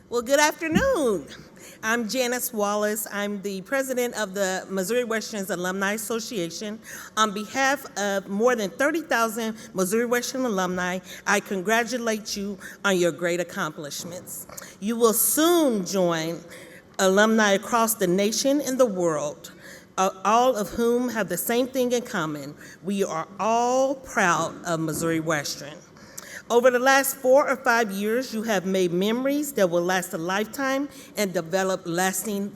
Well, good afternoon. I'm Janice Wallace. I'm the president of the Missouri Western's Alumni Association. On behalf of more than 30,000 Missouri Western alumni, I congratulate you on your great accomplishments. You will soon join alumni across the nation and the world, all of whom have the same thing in common. We are all proud of Missouri Western. Over the last 4 or 5 years, you have made memories that will last a lifetime and develop lasting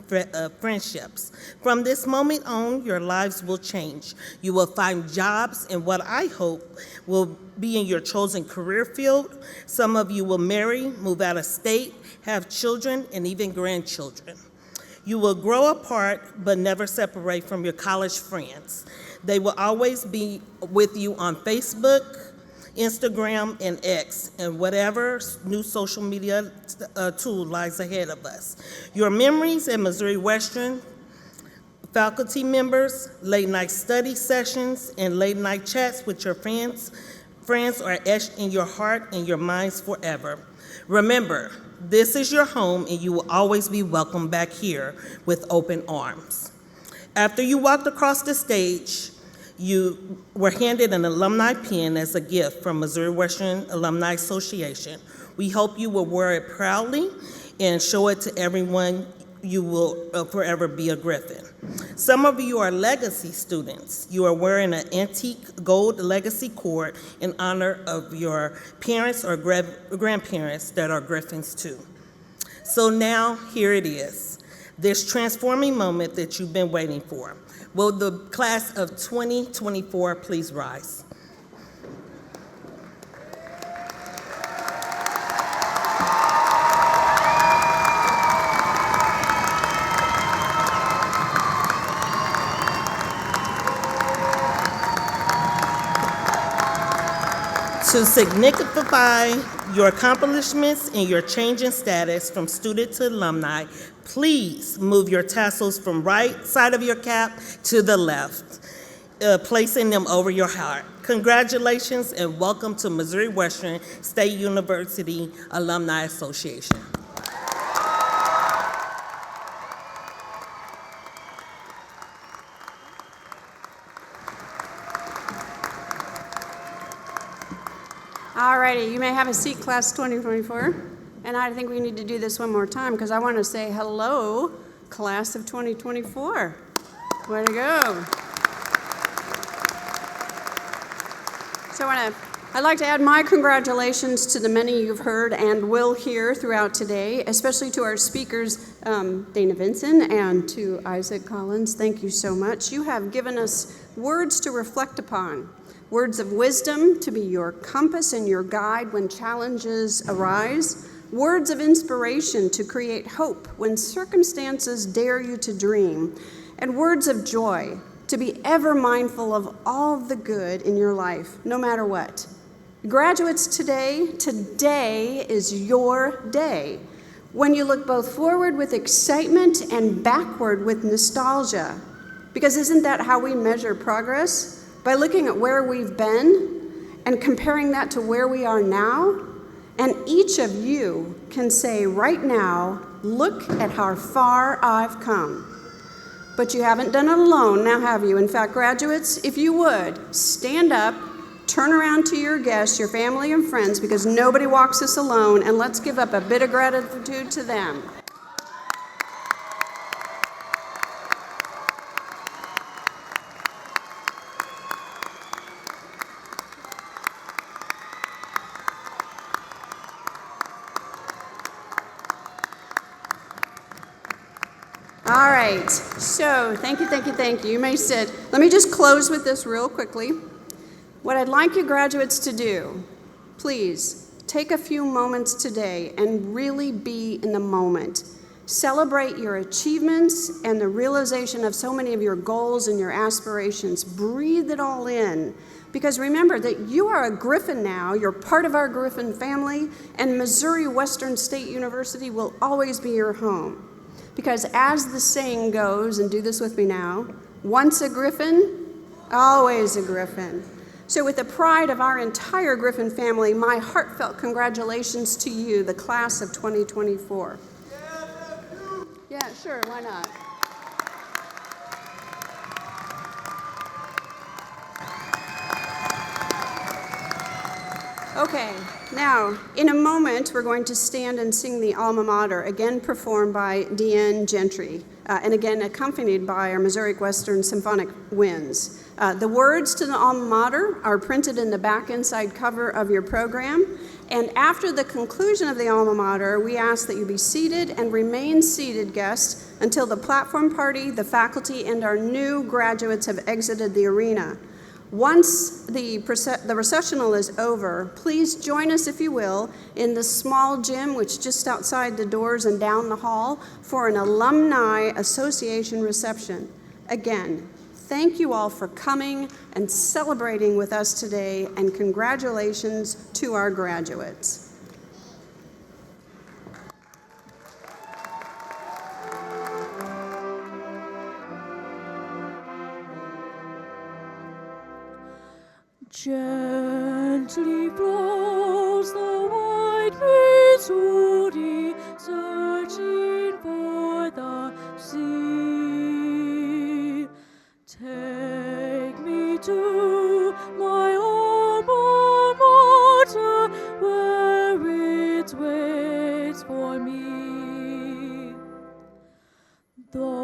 friendships. From this moment on, your lives will change. You will find jobs in what I hope will be in your chosen career field. Some of you will marry, move out of state, have children, and even grandchildren. You will grow apart but never separate from your college friends. They will always be with you on Facebook, Instagram, and X, and whatever new social media tool lies ahead of us. Your memories at Missouri Western, faculty members, late night study sessions, and late night chats with your friends are etched in your heart and your minds forever. Remember, this is your home and you will always be welcome back here with open arms. After you walked across the stage, you were handed an alumni pin as a gift from Missouri Western Alumni Association. We hope you will wear it proudly and show it to everyone. You will forever be a Griffin. Some of you are legacy students. You are wearing an antique gold legacy cord in honor of your parents or grandparents that are Griffins too. So now, here it is, this transforming moment that you've been waiting for. Will the class of 2024 please rise? To signify your accomplishments and your change in status from student to alumni, please move your tassels from right side of your cap to the left, placing them over your heart. Congratulations and welcome to Missouri Western State University Alumni Association. All righty, you may have a seat, class 2024. And I think we need to do this one more time because I want to say hello, class of 2024. Way to go. So I'd like to add my congratulations to the many you've heard and will hear throughout today, especially to our speakers, Dana Vinson and to Isaac Collins. Thank you so much. You have given us words to reflect upon. Words of wisdom to be your compass and your guide when challenges arise. Words of inspiration to create hope when circumstances dare you to dream. And words of joy to be ever mindful of all the good in your life, no matter what. Graduates, today is your day. When you look both forward with excitement and backward with nostalgia. Because isn't that how we measure progress? By looking at where we've been and comparing that to where we are now. And each of you can say right now, look at how far I've come. But you haven't done it alone, now have you? In fact, graduates, if you would, stand up, turn around to your guests, your family and friends, because nobody walks this alone, and let's give up a bit of gratitude to them. All right, so thank you. You may sit. Let me just close with this real quickly. What I'd like you graduates to do, please take a few moments today and really be in the moment. Celebrate your achievements and the realization of so many of your goals and your aspirations. Breathe it all in. Because remember that you are a Griffin now, you're part of our Griffin family, and Missouri Western State University will always be your home. Because as the saying goes, and do this with me now, once a Griffin, always a Griffin. So with the pride of our entire Griffin family, my heartfelt congratulations to you, the class of 2024. Yeah, sure, why not? Okay, now, in a moment, we're going to stand and sing the Alma Mater, again performed by Deanne Gentry, and again accompanied by our Missouri Western Symphonic Winds. The words to the alma mater are printed in the back inside cover of your program. And after the conclusion of the alma mater, we ask that you be seated and remain seated, guests, until the platform party, the faculty, and our new graduates have exited the arena. Once the recessional is over, please join us, if you will, in the small gym, which is just outside the doors and down the hall, for an Alumni Association reception. Again, thank you all for coming and celebrating with us today, and congratulations to our graduates. Gently flows the wide Missouri, searching for the sea. Take me to my alma mater, where it waits for me. The